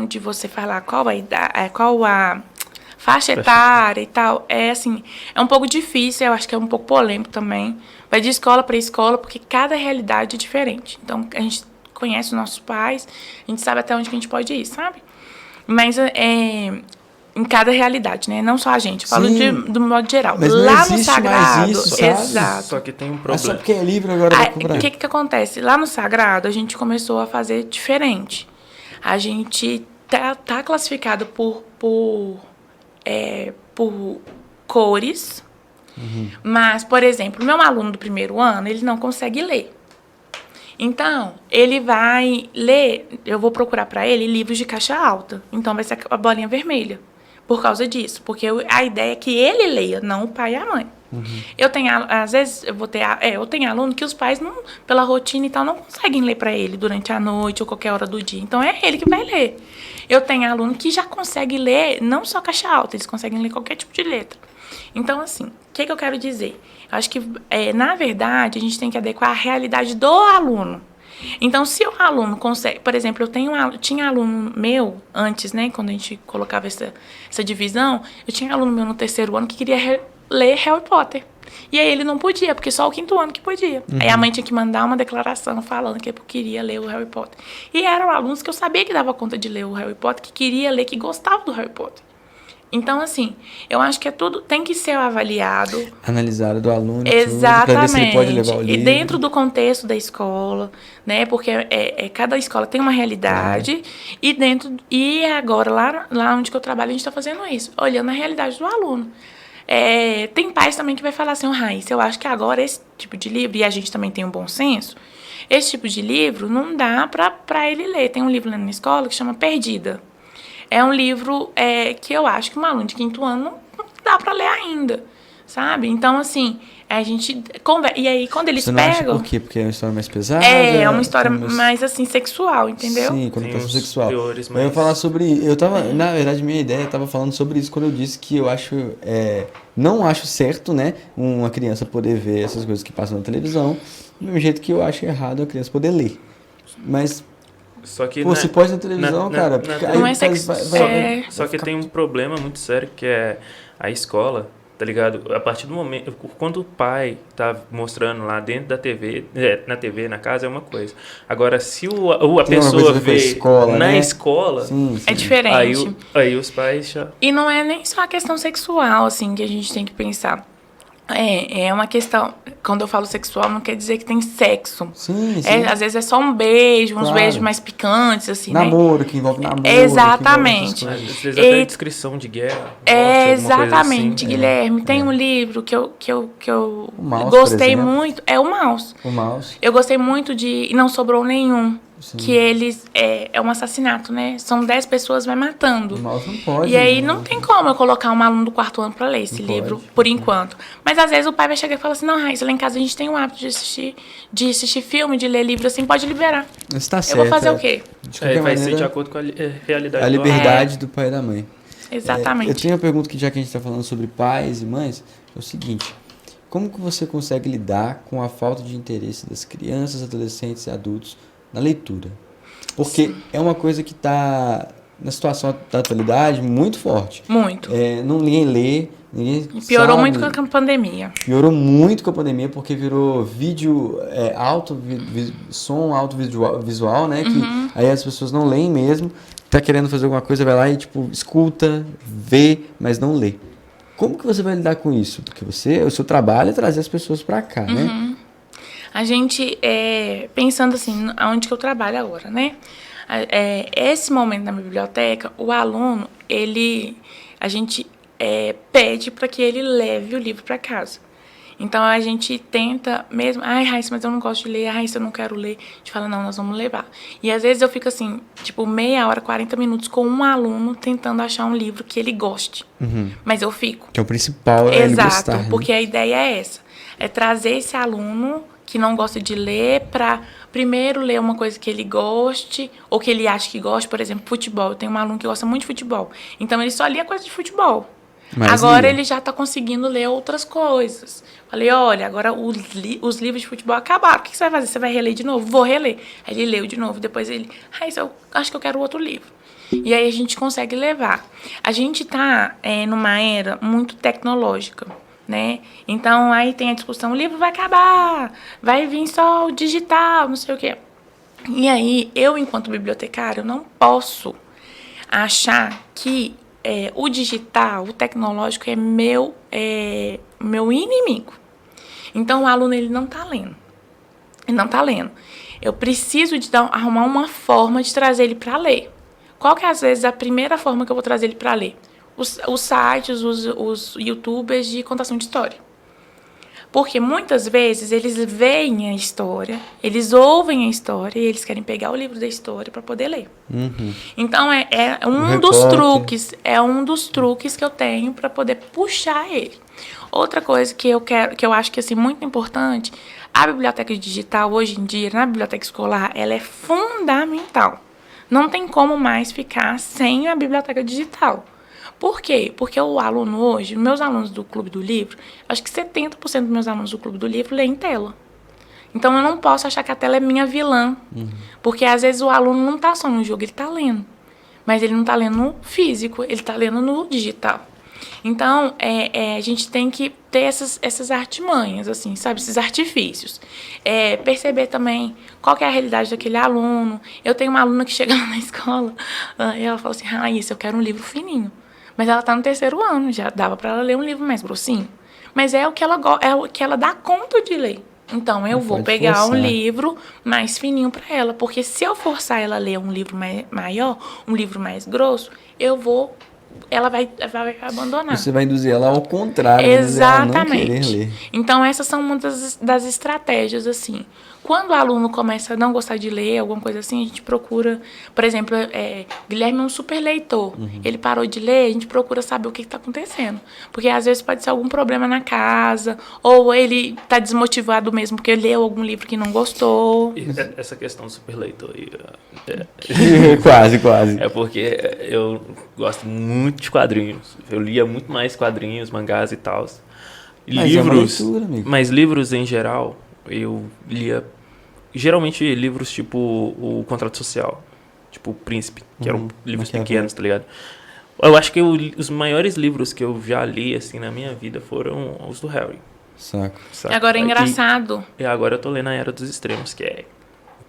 de você falar qual a faixa etária e tal, é um pouco difícil, eu acho que é um pouco polêmico também. Vai de escola para escola, porque cada realidade é diferente. Então, a gente conhece os nossos pais, a gente sabe até onde que a gente pode ir, sabe? Mas em cada realidade, né? Não só a gente, eu falo do modo geral. Mas lá não no Sagrado, mais isso, sabe? exato. Só que tem um É problema. só porque é livre agora vai cobrar. O que acontece? Lá no Sagrado, a gente começou a fazer diferente. A gente tá classificado por cores, mas, por exemplo, o meu aluno do primeiro ano, ele não consegue ler. Então, ele vai ler, eu vou procurar para ele livros de caixa alta. Então, vai ser a bolinha vermelha. Por causa disso. Porque a ideia é que ele leia, não o pai e a mãe. Eu tenho, às vezes, eu tenho aluno que os pais, não, pela rotina e tal, não conseguem ler para ele durante a noite ou qualquer hora do dia. Então, é ele que vai ler. Eu tenho aluno que já consegue ler, não só caixa alta, eles conseguem ler qualquer tipo de letra. Então, assim, o que eu quero dizer? Eu acho que, na verdade, a gente tem que adequar a realidade do aluno. Então, se o aluno consegue... Por exemplo, tinha aluno meu, antes, né, quando a gente colocava essa divisão, eu tinha aluno meu no terceiro ano que queria ler Harry Potter. E aí ele não podia, porque só o quinto ano que podia. Aí a mãe tinha que mandar uma declaração falando que eu queria ler o Harry Potter. E eram alunos que eu sabia que dava conta de ler o Harry Potter, que queria ler, que gostava do Harry Potter. Então, assim, eu acho que tudo tem que ser avaliado. Analisado do aluno. Exatamente. Tudo, pra ver se ele pode levar o livro. E dentro do contexto da escola, né? Porque cada escola tem uma realidade. E agora, lá onde que eu trabalho, a gente está fazendo isso. Olhando a realidade do aluno. Tem pais também que vai falar assim, Raíssa, eu acho que agora esse tipo de livro, e a gente também tem um bom senso, esse tipo de livro não dá para ele ler. Tem um livro lá na escola que chama Perdida. É um livro que eu acho que um aluno de quinto ano não dá para ler ainda, sabe? Então, assim, a gente conversa. E aí, quando eles Você não pegam... acha por quê? Porque é uma história mais pesada? É uma história mais, assim, sexual, entendeu? Sim, conotação sexual. Teores, Eu ia falar sobre... Na verdade, minha ideia, eu tava falando sobre isso quando eu disse que eu acho... não acho certo, né? Uma criança poder ver essas coisas que passam na televisão, do mesmo jeito que eu acho errado a criança poder ler. Mas... Só que você pode na televisão, cara. Não é sexo. Só que tem um problema muito sério que é a escola, tá ligado? A partir do momento... Quando o pai tá mostrando lá dentro da TV, na TV, na casa, é uma coisa. Agora, se a pessoa vê escola, na né? escola... Sim. É diferente. Aí os pais já... E não é nem só a questão sexual, assim, que a gente tem que pensar. É uma questão... Quando eu falo sexual, não quer dizer que tem sexo. Sim. Às vezes é só um beijo, uns Claro. beijos mais picantes, assim, namoro, que envolve namoro. Exatamente. Às vezes até descrição de guerra. Morte, Exatamente, assim. Guilherme. Tem um livro que eu Mouse, gostei por exemplo. muito. É o Mouse. O mouse. Eu gostei muito de E Não Sobrou Nenhum. Sim. Que eles... É um assassinato, né? São 10 pessoas, vai matando. O mouse não pode. E aí né? não tem como eu colocar um aluno do quarto ano para ler esse Não livro, pode. por enquanto. Mas às vezes o pai vai chegar e falar assim, não, Raíssa, lá em casa a gente tem o hábito de assistir filme, de ler livro, assim, pode liberar. Mas tá certo. Eu vou fazer o quê? De qualquer Vai ser maneira, de acordo com a realidade a do liberdade do pai e da mãe. Exatamente. Eu tenho uma pergunta que já que a gente está falando sobre pais e mães, é o seguinte: como que você consegue lidar com a falta de interesse das crianças, adolescentes e adultos na leitura? Porque é uma coisa que está na situação da atualidade muito forte. Muito. Ninguém lê, ninguém E piorou sabe. muito com a pandemia. Piorou muito com a pandemia porque virou vídeo som alto visual, né? Que aí as pessoas não leem mesmo. Tá querendo fazer alguma coisa, vai lá e tipo escuta, vê, mas não lê. Como que você vai lidar com isso? Porque o seu trabalho é trazer as pessoas para cá, né? A gente, pensando assim, aonde que eu trabalho agora, né? Esse momento na biblioteca, o aluno, ele... a gente pede para que ele leve o livro para casa. Então, a gente tenta mesmo... Ai, Raíssa, mas eu não gosto de ler. Ai, Raíssa, eu não quero ler. A gente fala, não, nós vamos levar. E, às vezes, eu fico assim, tipo, meia hora, 40 minutos com um aluno tentando achar um livro que ele goste. Mas eu fico. Que é o principal, é ele gostar. Exato, porque a ideia é essa. É trazer esse aluno que não gosta de ler para, primeiro, ler uma coisa que ele goste ou que ele acha que gosta. Por exemplo, futebol. Eu tenho um aluno que gosta muito de futebol. Então, ele só lia coisa de futebol. Mas agora ele já está conseguindo ler outras coisas. Falei, olha, agora os livros de futebol acabaram. O que você vai fazer? Você vai reler de novo? Vou reler. Aí ele leu de novo. Depois ele, eu acho que eu quero outro livro. E aí a gente consegue levar. A gente está numa era muito tecnológica, né? Então aí tem a discussão, o livro vai acabar, vai vir só o digital, não sei o quê. E aí, eu, enquanto bibliotecária, eu não posso achar que o digital, o tecnológico é meu inimigo. Então, o aluno ele não está lendo. Ele não está lendo. Eu preciso arrumar uma forma de trazer ele para ler. Qual que é, às vezes, a primeira forma que eu vou trazer ele para ler? Os sites, os youtubers de contação de história. Porque muitas vezes eles veem a história, eles ouvem a história e eles querem pegar o livro da história para poder ler. Então, um dos truques que eu tenho para poder puxar ele. Outra coisa que eu acho que assim, muito importante, a biblioteca digital hoje em dia, na biblioteca escolar, ela é fundamental. Não tem como mais ficar sem a biblioteca digital. Por quê? Porque o aluno hoje, meus alunos do Clube do Livro, acho que 70% dos meus alunos do Clube do Livro leem em tela. Então, eu não posso achar que a tela é minha vilã. Porque, às vezes, o aluno não está só no jogo, ele está lendo. Mas ele não está lendo no físico, ele está lendo no digital. Então, a gente tem que ter essas artimanhas, assim, sabe? Esses artifícios. Perceber também qual que é a realidade daquele aluno. Eu tenho uma aluna que chega lá na escola e ela fala assim, Raíssa, eu quero um livro fininho. Mas ela está no 3º ano, já dava para ela ler um livro mais grossinho. Mas é o que ela dá conta de ler. Então, eu vou pegar forçar um livro mais fininho para ela. Porque se eu forçar ela a ler um livro maior, um livro mais grosso, ela vai abandonar. Você vai induzir ela ao contrário. Exatamente. Ela não querer ler. Então, essas são uma das estratégias, assim. Quando o aluno começa a não gostar de ler, alguma coisa assim, a gente procura... Por exemplo, Guilherme é um super leitor. Ele parou de ler, a gente procura saber o que está acontecendo. Porque, às vezes, pode ser algum problema na casa, ou ele está desmotivado mesmo porque leu algum livro que não gostou. E essa questão do super leitor aí... Quase. É porque eu gosto muito de quadrinhos. Eu lia muito mais quadrinhos, mangás e tal. Mas livros em geral, eu lia geralmente livros tipo o Contrato Social, tipo o Príncipe, que eram livros pequenos, tá ligado? Eu acho que os maiores livros que eu já li assim na minha vida foram os do Harry. Saco. Agora é engraçado. E agora eu tô lendo a Era dos Extremos, que é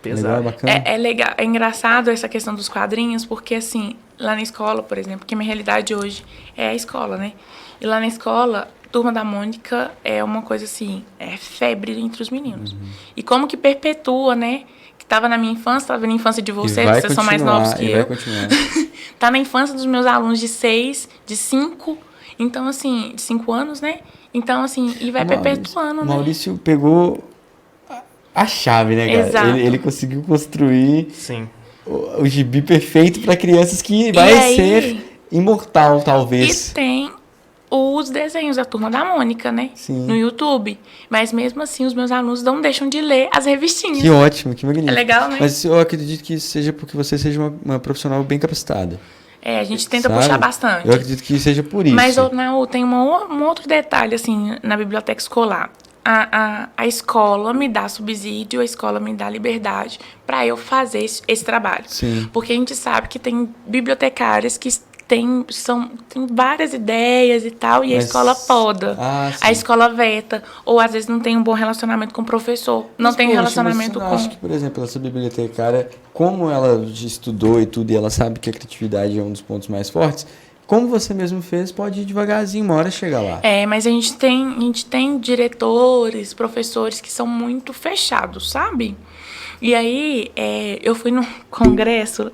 pesado. É legal, é engraçado essa questão dos quadrinhos, porque assim, lá na escola, por exemplo, que a minha realidade hoje é a escola, né? E lá na escola, Turma da Mônica é uma coisa assim, é febre entre os meninos. E como que perpetua, né? Que tava na minha infância, tava na infância de vocês são mais novos que eu. Tá na infância dos meus alunos de 6, de 5, então assim, de 5 anos, né? Então assim, e vai perpetuando, né? Maurício pegou a chave, né, cara? Exato. Ele conseguiu construir Sim. o gibi perfeito para crianças que vai ser imortal, talvez. E tem os desenhos da Turma da Mônica, né? Sim. No YouTube. Mas mesmo assim, os meus alunos não deixam de ler as revistinhas. Que ótimo, que magnífico. É legal, né? Mas eu acredito que seja porque você seja uma profissional bem capacitada. A gente tenta puxar bastante. Eu acredito que seja por isso. Mas tem um outro detalhe, assim, na biblioteca escolar. A escola me dá subsídio, a escola me dá liberdade para eu fazer esse trabalho. Sim. Porque a gente sabe que tem bibliotecárias que tem várias ideias e tal, e a escola poda, a escola veta, ou às vezes não tem um bom relacionamento com o professor, não tem relacionamento com... Acho que, por exemplo, essa bibliotecária, como ela estudou e tudo, e ela sabe que a criatividade é um dos pontos mais fortes, como você mesmo fez, pode ir devagarzinho, uma hora chegar lá. Mas a gente tem diretores, professores que são muito fechados, sabe? E aí, eu fui num congresso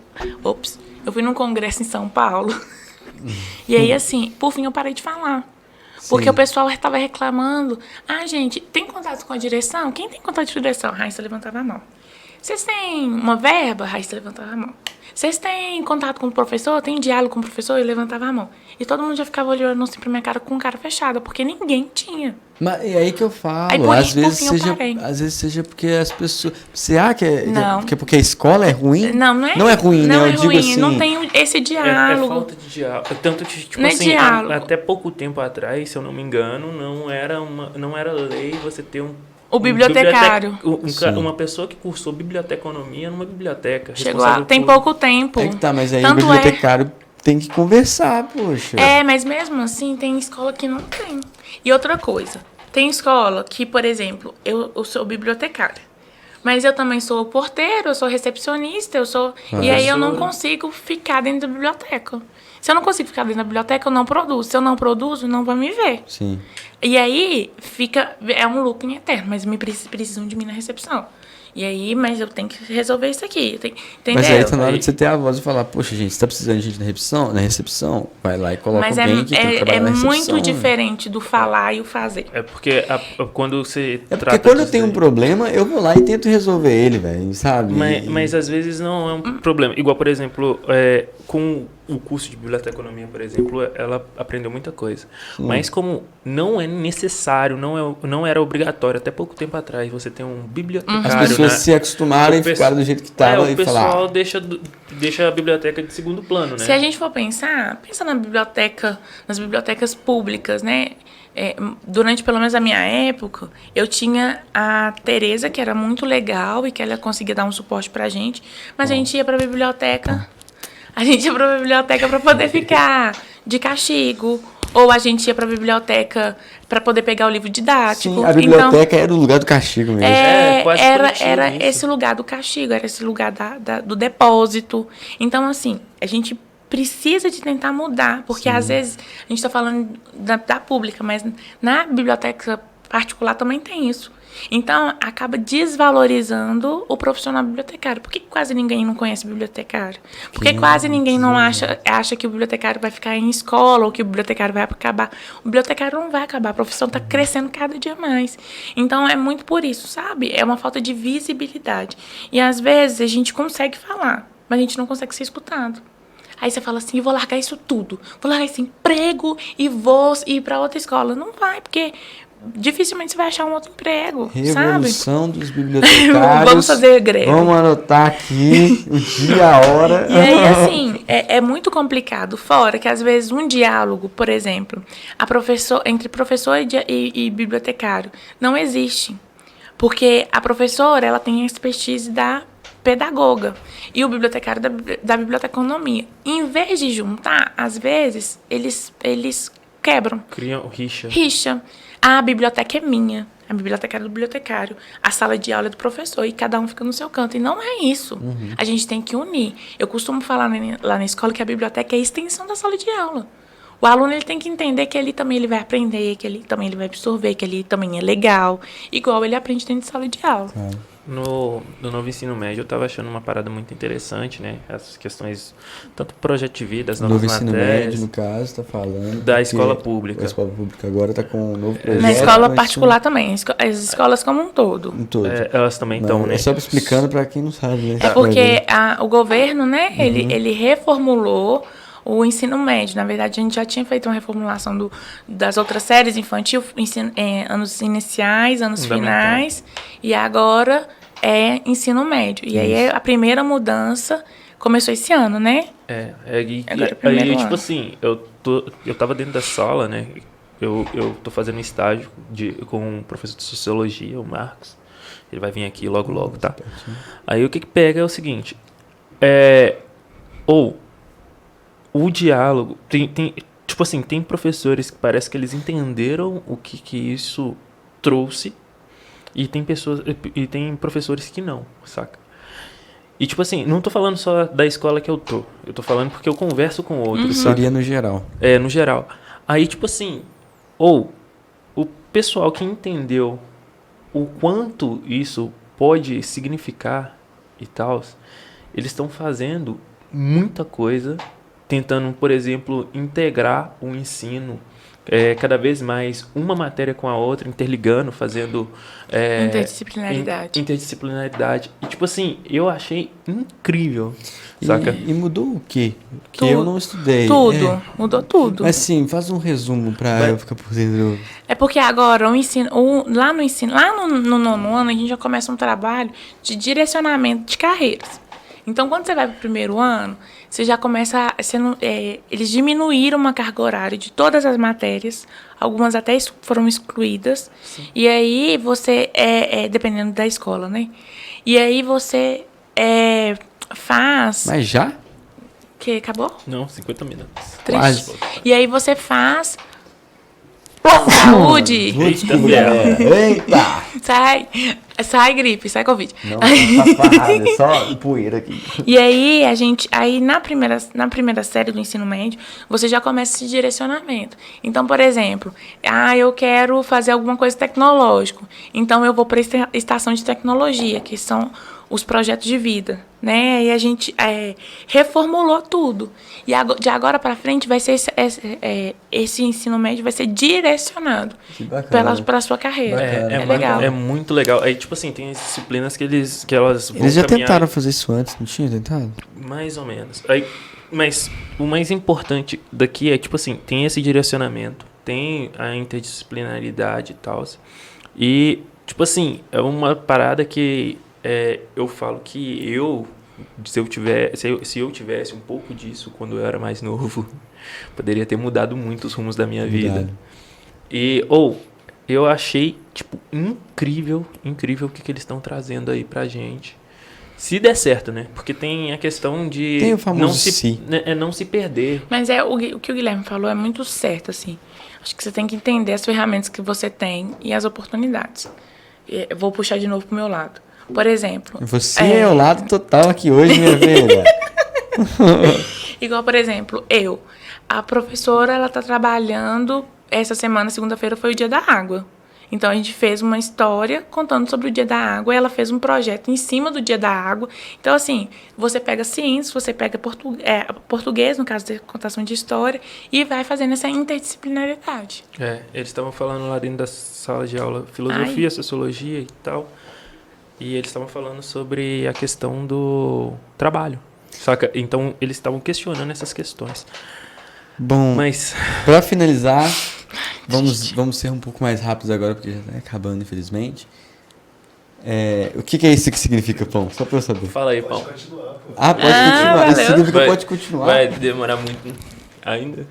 em São Paulo. E aí, assim, por fim eu parei de falar. Porque Sim. o pessoal estava reclamando. Ah, gente, tem contato com a direção? Quem tem contato com a direção? Raíssa levantava a mão. Vocês têm uma verba? Raíssa levantava a mão. Vocês têm contato com o professor? Tem diálogo com o professor? Ele levantava a mão. E todo mundo já ficava olhando assim pra minha cara com cara fechada, porque ninguém tinha. Mas é aí que eu falo, Aí, por às isso, por vezes fim, eu seja, parei. às vezes seja porque as pessoas, você acha que é, Não. que é porque a escola é ruim? Não é. Não é ruim, não né? é Eu digo ruim, assim, não tem esse É diálogo. falta de diálogo. Tanto que, tipo Não é assim, diálogo. até pouco tempo atrás, se eu não me engano, não era lei você ter O bibliotecário. uma pessoa que cursou biblioteconomia numa biblioteca. Chegou lá, responsável tem por- pouco tempo. É que tá, mas aí Tanto o bibliotecário tem que conversar, poxa. Mas mesmo assim, tem escola que não tem. E outra coisa, tem escola que, por exemplo, eu sou bibliotecária. Mas eu também sou porteiro, eu sou recepcionista, e aí eu não Professora. consigo ficar dentro da biblioteca. Se eu não consigo ficar dentro da biblioteca, eu não produzo. Se eu não produzo, não vai me ver. Sim. E aí, é um looping eterno, mas precisam de mim na recepção. E aí, mas eu tenho que resolver isso aqui. Entendeu? Mas aí tá na hora de você ter a voz e falar, poxa, gente, você tá precisando de gente na recepção, vai lá e coloca Mas alguém que tem que trabalhar na recepção. muito diferente do falar e o fazer. É porque quando você É porque quando eu tenho um problema, eu vou lá e tento resolver ele, velho, sabe? Mas às vezes não é um problema. Igual, por exemplo, com o curso de biblioteconomia, por exemplo, ela aprendeu muita coisa. Mas como não é necessário, não era obrigatório, até pouco tempo atrás, você ter um bibliotecário, As pessoas se acostumaram e ficaram do jeito que tava o e pessoal falaram. deixa a biblioteca de segundo plano, né? Se a gente for pensar, pensa nas bibliotecas públicas, né? Durante pelo menos a minha época, eu tinha a Tereza, que era muito legal e que ela conseguia dar um suporte pra gente, mas a gente ia pra biblioteca. A gente ia pra biblioteca pra poder ficar de castigo. Ou a gente ia pra biblioteca pra poder pegar o livro didático. Sim, a biblioteca era o lugar do castigo mesmo. quase era coletivo isso. esse lugar do castigo, era esse lugar do depósito. Então, assim, a gente precisa de tentar mudar, porque às vezes a gente está falando da pública, mas na biblioteca particular também tem isso. Então, acaba desvalorizando o profissional bibliotecário. Por que quase ninguém não conhece bibliotecário? Porque quase ninguém não acha que o bibliotecário vai ficar em escola ou que o bibliotecário vai acabar. O bibliotecário não vai acabar, a profissão está crescendo cada dia mais. Então, é muito por isso, sabe? É uma falta de visibilidade. E, às vezes, a gente consegue falar, mas a gente não consegue ser escutado. Aí você fala assim, eu vou largar isso tudo. Vou largar esse emprego e vou ir para outra escola. Não vai, porque dificilmente você vai achar um outro emprego, Revolução sabe? dos bibliotecários. Vamos fazer greve. Vamos anotar aqui o dia, a hora. E aí, assim, é muito complicado. Fora que, às vezes, um diálogo, por exemplo, entre professor e bibliotecário não existe. Porque a professora, ela tem a expertise da pedagoga e o bibliotecário da biblioteconomia. Em vez de juntar, às vezes, eles quebram. Criam rixa. Rixa. A biblioteca é minha. A biblioteca é do bibliotecário. A sala de aula é do professor. E cada um fica no seu canto. E não é isso. A gente tem que unir. Eu costumo falar lá na escola que a biblioteca é a extensão da sala de aula. O aluno ele tem que entender que ali também ele vai aprender, que ali também ele vai absorver, que ali também é legal. Igual ele aprende dentro de sala de aula. No novo ensino médio, eu estava achando uma parada muito interessante, né? Essas questões, tanto projeto de vida, as novas Novo ensino matérias, médio, no caso, tá falando. da porque escola pública. A escola pública agora tá com um novo projeto. Na escola mas particular também. As escolas como um todo. em todo. Elas também estão, né? É só explicando pra quem não sabe, né? É porque o governo, né, ele reformulou o ensino médio. Na verdade, a gente já tinha feito uma reformulação das outras séries infantil, anos iniciais, anos Fundamental. finais, e agora é ensino médio. E aí a primeira mudança começou esse ano, né? Agora é o primeiro aí tipo ano. assim, eu tava dentro da sala, né? Eu tô fazendo estágio com um professor de sociologia, o Marcos. Ele vai vir aqui logo, tá? Aí o que pega é o seguinte, o diálogo, tipo assim, tem professores que parece que eles entenderam o que isso trouxe e tem professores que não, saca? E tipo assim, não tô falando só da escola que eu tô falando porque eu converso com outros, saca? Seria no geral. No geral. Aí tipo assim, o pessoal que entendeu o quanto isso pode significar e tal, eles estão fazendo muita coisa tentando, por exemplo, integrar o ensino cada vez mais uma matéria com a outra, interligando, fazendo... Interdisciplinaridade. Interdisciplinaridade. E, tipo assim, eu achei incrível, saca? E mudou o quê? Que Tudo. eu não estudei. Tudo. Mudou tudo. Mas sim, faz um resumo pra eu ficar por dentro. É porque agora lá no nono ano, a gente já começa um trabalho de direcionamento de carreiras. Então, quando você vai para o primeiro ano, você já começa eles diminuíram uma carga horária de todas as matérias, algumas até foram excluídas. Sim. E aí você, dependendo da escola, né? E aí você faz... Mas já? Que acabou? Não, 50 minutos. Triste. E aí você faz... Saúde! Eita! Sai gripe, sai Covid. Não, é só poeira aqui. E aí, na primeira série do ensino médio, você já começa esse direcionamento. Então, por exemplo, eu quero fazer alguma coisa tecnológica. Então, eu vou para a estação de tecnologia, que são os projetos de vida, né? E a gente reformulou tudo. E de agora para frente vai ser esse ensino médio vai ser direcionado pela sua carreira. É legal. É muito legal. Aí, tipo assim, tem as disciplinas que elas vão Eles já caminhar. tentaram fazer isso antes, não tinha tentado? Mais ou menos. Aí, mas o mais importante daqui é, tipo assim, tem esse direcionamento, tem a interdisciplinaridade e tal. E, tipo assim, é uma parada que eu falo que se eu tivesse um pouco disso quando eu era mais novo, poderia ter mudado muito os rumos da minha vida. E, eu achei, tipo, incrível o que eles estão trazendo aí pra gente. Se der certo, né? Porque tem a questão de tem o famoso não se perder. Mas o que o Guilherme falou é muito certo, assim. Acho que você tem que entender as ferramentas que você tem e as oportunidades. Eu vou puxar de novo pro meu lado. Por exemplo... Você é o lado total aqui hoje, minha filha. Igual, por exemplo, a professora, ela tá trabalhando... Essa semana, segunda-feira, foi o Dia da Água. Então, a gente fez uma história contando sobre o Dia da Água. E ela fez um projeto em cima do Dia da Água. Então, assim, você pega ciências, você pega português, no caso de contação de história, e vai fazendo essa interdisciplinaridade. Eles estavam falando lá dentro da sala de aula filosofia, sociologia e tal. E eles estavam falando sobre a questão do trabalho, saca? Então, eles estavam questionando essas questões. Bom, mas para finalizar, vamos ser um pouco mais rápidos agora, porque já está acabando, infelizmente. O que é isso que significa, Pão? Só para eu saber. Fala aí, Pão. Pode continuar. Valeu. Isso significa pode continuar. Vai demorar muito ainda?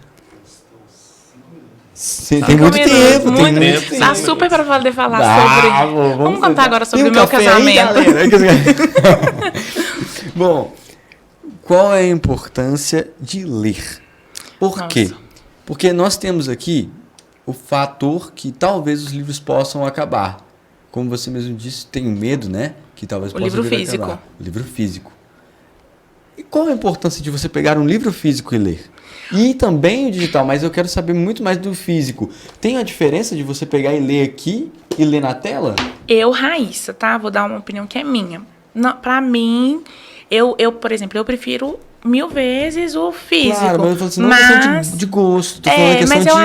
Sim, tem muito tempo. Muito tempo. Tá super para poder falar sobre... Vamos contar agora sobre o meu casamento. Bom, qual é a importância de ler? Por quê? Porque nós temos aqui o fator que talvez os livros possam acabar. Como você mesmo disse, tenho medo, né? Que talvez possa livro vir a físico. acabar. O livro físico. E qual a importância de você pegar um livro físico e ler? E também o digital, mas eu quero saber muito mais do físico. Tem a diferença de você pegar e ler aqui e ler na tela? Raíssa, tá? Vou dar uma opinião que é minha. Pra mim, por exemplo, eu prefiro 1000 vezes o físico. Claro, mas eu falo assim, não é questão de gosto. Tô falando questão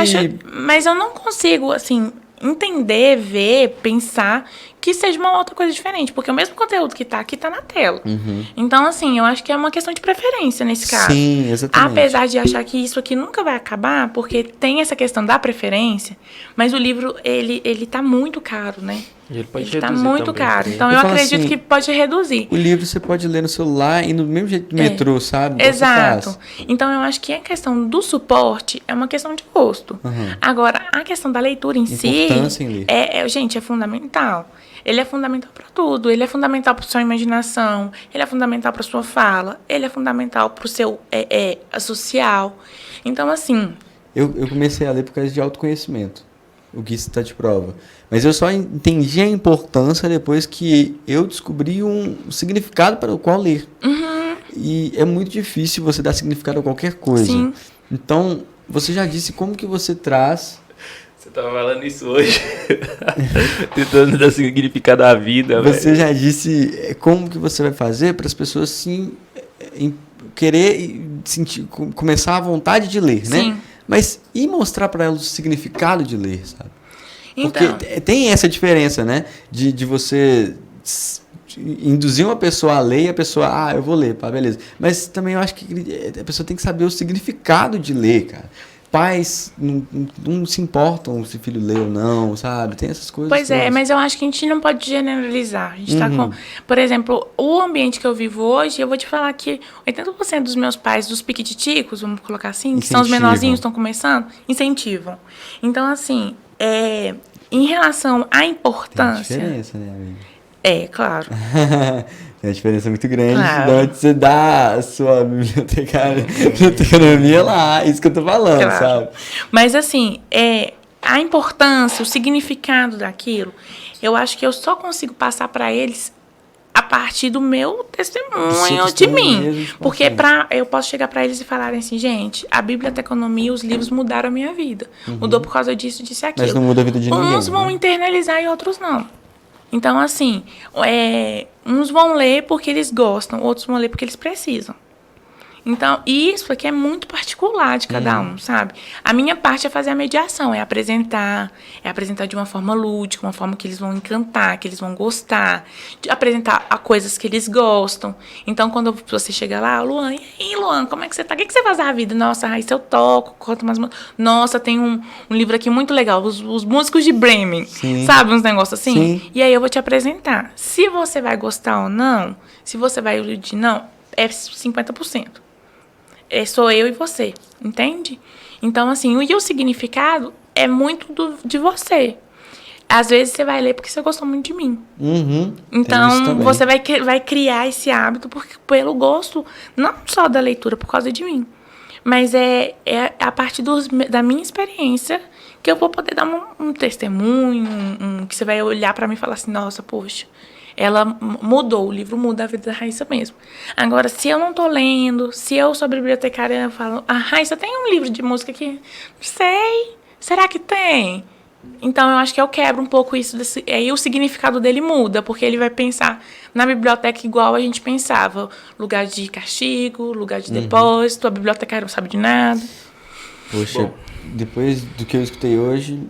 mas eu não consigo, assim, entender, ver, pensar que seja uma outra coisa diferente. Porque o mesmo conteúdo que tá aqui tá na tela. Uhum. Então, assim, eu acho que é uma questão de preferência nesse caso. Sim, exatamente. Apesar de achar que isso aqui nunca vai acabar, porque tem essa questão da preferência, mas o livro, ele tá muito caro, né? Ele pode reduzir. reduzir Tá muito também. caro. Então, eu acredito assim, que pode reduzir. O livro você pode ler no celular e no mesmo jeito do metrô, sabe? Exato. Então, eu acho que a questão do suporte é uma questão de gosto. Uhum. Agora, a questão da leitura em si, Importância em ler. gente, é fundamental. Ele é fundamental para tudo. Ele é fundamental para sua imaginação. Ele é fundamental para sua fala. Ele é fundamental para o seu social. Então, assim... Eu comecei a ler por causa de autoconhecimento. O que está de prova. Mas eu só entendi a importância depois que eu descobri um significado para o qual ler. Uhum. E é muito difícil você dar significado a qualquer coisa. Sim. Então, você já disse como que você traz... Você tava falando isso hoje. Tentando dar significado à vida. Você já disse como que você vai fazer para as pessoas se querer sentir, começar a vontade de ler, né? Sim. Mas e mostrar para elas o significado de ler, sabe? Então, Porque tem essa diferença, né? De você induzir uma pessoa a ler e a pessoa, eu vou ler, pá, beleza. Mas também eu acho que a pessoa tem que saber o significado de ler, cara. Pais não se importam se o filho lê ou não, sabe? Tem essas coisas. pois é, todas. mas eu acho que a gente não pode generalizar. A gente tá com, por exemplo, o ambiente que eu vivo hoje, eu vou te falar que 80% dos meus pais, dos piquititicos, vamos colocar assim, que são os Incentivam. menorzinhos, estão começando, incentivam. Então, assim, em relação à Tem importância... diferença, né, amigo? Claro. Tem uma diferença muito grande Claro. de onde você dá a sua biblioteconomia lá, isso que eu tô falando, Claro. sabe? Mas assim, a importância, o significado daquilo, eu acho que eu só consigo passar para eles a partir do meu testemunho de mim. mesmo, Porque constante. eu posso chegar para eles e falarem assim, gente, a biblioteconomia, os livros mudaram a minha vida. Mudou por causa disso, disso e aquilo. Mas não muda a vida de ninguém. Uns vão né? internalizar e outros não. Então, assim, uns vão ler porque eles gostam, outros vão ler porque eles precisam. Então, isso aqui é muito particular de cada um, sabe? A minha parte é fazer a mediação, é apresentar de uma forma lúdica, uma forma que eles vão encantar, que eles vão gostar, de apresentar a coisas que eles gostam. Então, quando você chega lá, Luan, e aí, Luan, como é que você tá? O que você faz da vida? Nossa, Raíssa, eu toco, conto umas... Nossa, tem um livro aqui muito legal, os músicos de Bremen, Sim. sabe? Uns negócios assim. Sim. E aí eu vou te apresentar. Se você vai gostar ou não, se você vai iludir, não, é 50%. Sou eu e você, entende? Então, assim, e o significado é muito de você. Às vezes você vai ler porque você gostou muito de mim. Tem isso Então, também. você vai criar esse hábito pelo gosto, não só da leitura, por causa de mim. Mas é a partir da minha experiência que eu vou poder dar um testemunho, que você vai olhar pra mim e falar assim, nossa, poxa, ela mudou, o livro muda a vida da Raíssa mesmo. Agora, se eu não tô lendo, se eu sou bibliotecária, eu falo, Raíssa, tem um livro de música aqui? Não sei, será que tem? Então, eu acho que eu quebro um pouco isso, aí o significado dele muda, porque ele vai pensar na biblioteca igual a gente pensava, lugar de castigo, lugar de depósito, a bibliotecária não sabe de nada. Poxa, depois do que eu escutei hoje,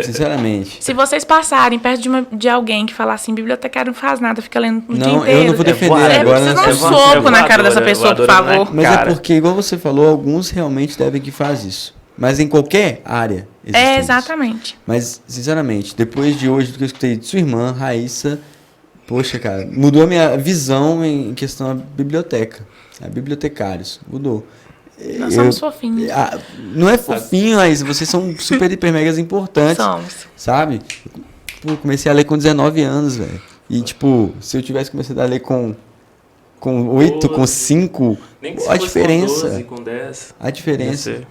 sinceramente... Se vocês passarem perto de alguém que falar assim, bibliotecário não faz nada, fica lendo o dia Não, inteiro. eu não vou defender Você agora precisa dar um nessa- soco na cara dessa pessoa, por voadora, favor. Mas Cara. é porque, igual você falou, alguns realmente devem que faz isso. Mas em qualquer área existe isso. Exatamente. Mas, sinceramente, depois de hoje, do que eu escutei de sua irmã, Raíssa, poxa, cara, mudou a minha visão em questão da biblioteca. Bibliotecários, mudou. Nós somos fofinhos. Não é fofinho, Raíssa, vocês são super, hiper, megas importantes, Somos. sabe? Pô, comecei a ler com 19 anos, velho. E, tipo, se eu tivesse começado a ler com 8, com 5, Nem que se a fosse diferença. com 12, com 10. A diferença. Ia ser.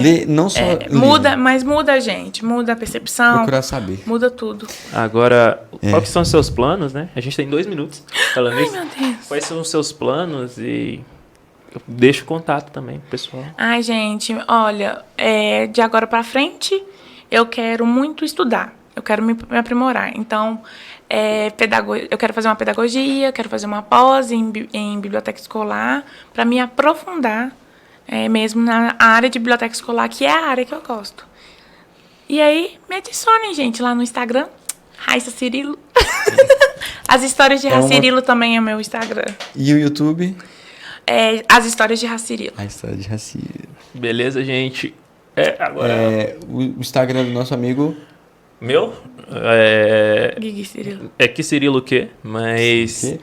Ler, não só livro, Muda a gente, muda a percepção, procurar saber. muda tudo. Agora, quais que são os seus planos, né? A gente tem 2 minutos falando Ai, isso. meu Deus. Quais são os seus planos e eu deixo o contato também, pessoal. Ai, gente, olha, de agora pra frente, eu quero muito estudar. Eu quero me aprimorar. Então, eu quero fazer uma pedagogia, quero fazer uma pós em biblioteca escolar para me aprofundar mesmo na área de biblioteca escolar, que é a área que eu gosto. E aí, me adicionem, gente, lá no Instagram, Raíssa Cirilo. As histórias de Racirilo também é meu Instagram. E o YouTube? As histórias de Racirilo. A história de Racirilo. Beleza, gente? Agora... O Instagram do nosso amigo... Meu? Gui Cirilo. Que Cirilo o quê? Mas...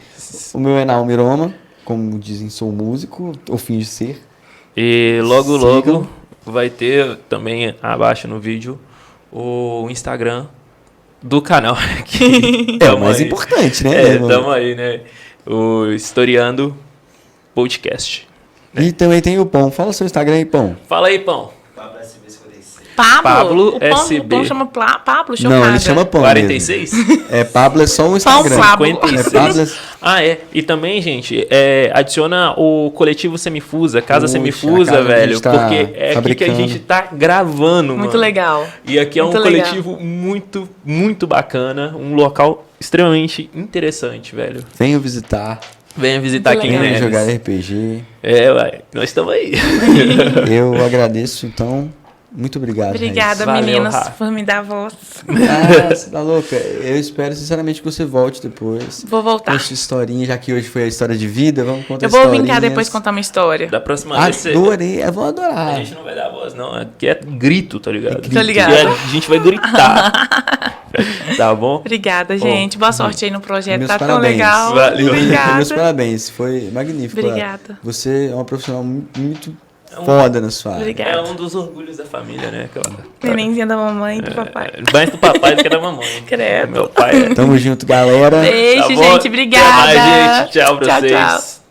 O meu é Naomi Roma. Como dizem, sou músico, ou finge ser. E logo, Sigam. logo vai ter também abaixo no vídeo o Instagram do canal. Que É o tamo mais aí. importante, né? irmão? Tamo aí, né? O Historiando Podcast. E também tem o Pão. Fala o seu Instagram aí, Pão. Fala aí, Pão. Pablo Pablo o Pão SB. chama Pablo, Não, chocada. ele chama Pão 46? mesmo. Pablo é só o Instagram. Pablo. 56. Pablo E também, gente, adiciona o coletivo Semifusa, Casa Puxa, Semifusa, a casa que a velho, gente tá porque é aqui que a fabricando. gente tá gravando, mano. Muito legal. E aqui é um Muito legal. coletivo muito, muito bacana, um local extremamente interessante, velho. Venham visitar. Venha visitar aqui em Legal. Venha Neves. jogar RPG. Uai, nós estamos aí. Eu agradeço, então. Muito obrigado, Obrigada, Valeu, meninos, Rafa. por me dar voz. Ah, você tá louca? Eu espero sinceramente que você volte depois. Vou voltar. Com sua historinha, já que hoje foi a história de vida, vamos contar Eu vou vir cá historinhas. depois contar uma história. Da próxima vez você... Adorei, eu vou A adorar. gente não vai dar voz, não. Aqui é grito, tá ligado? grito. Tô ligada. E a gente vai gritar. Tá bom? Obrigada, gente. Boa sorte aí no projeto. Meus Tá tão parabéns. legal. Valeu. Meus Obrigada. parabéns, foi magnífico. Obrigada. Você é uma profissional muito foda na sua área. Obrigada. É um dos orgulhos da família, né? Nenenzinha da mamãe e do papai. Mais do papai do que da mamãe. Credo. Meu pai é... Tamo junto, galera. Beijo, Tá bom? gente. Obrigada. Até mais, gente. Tchau pra Tchau, vocês. tchau.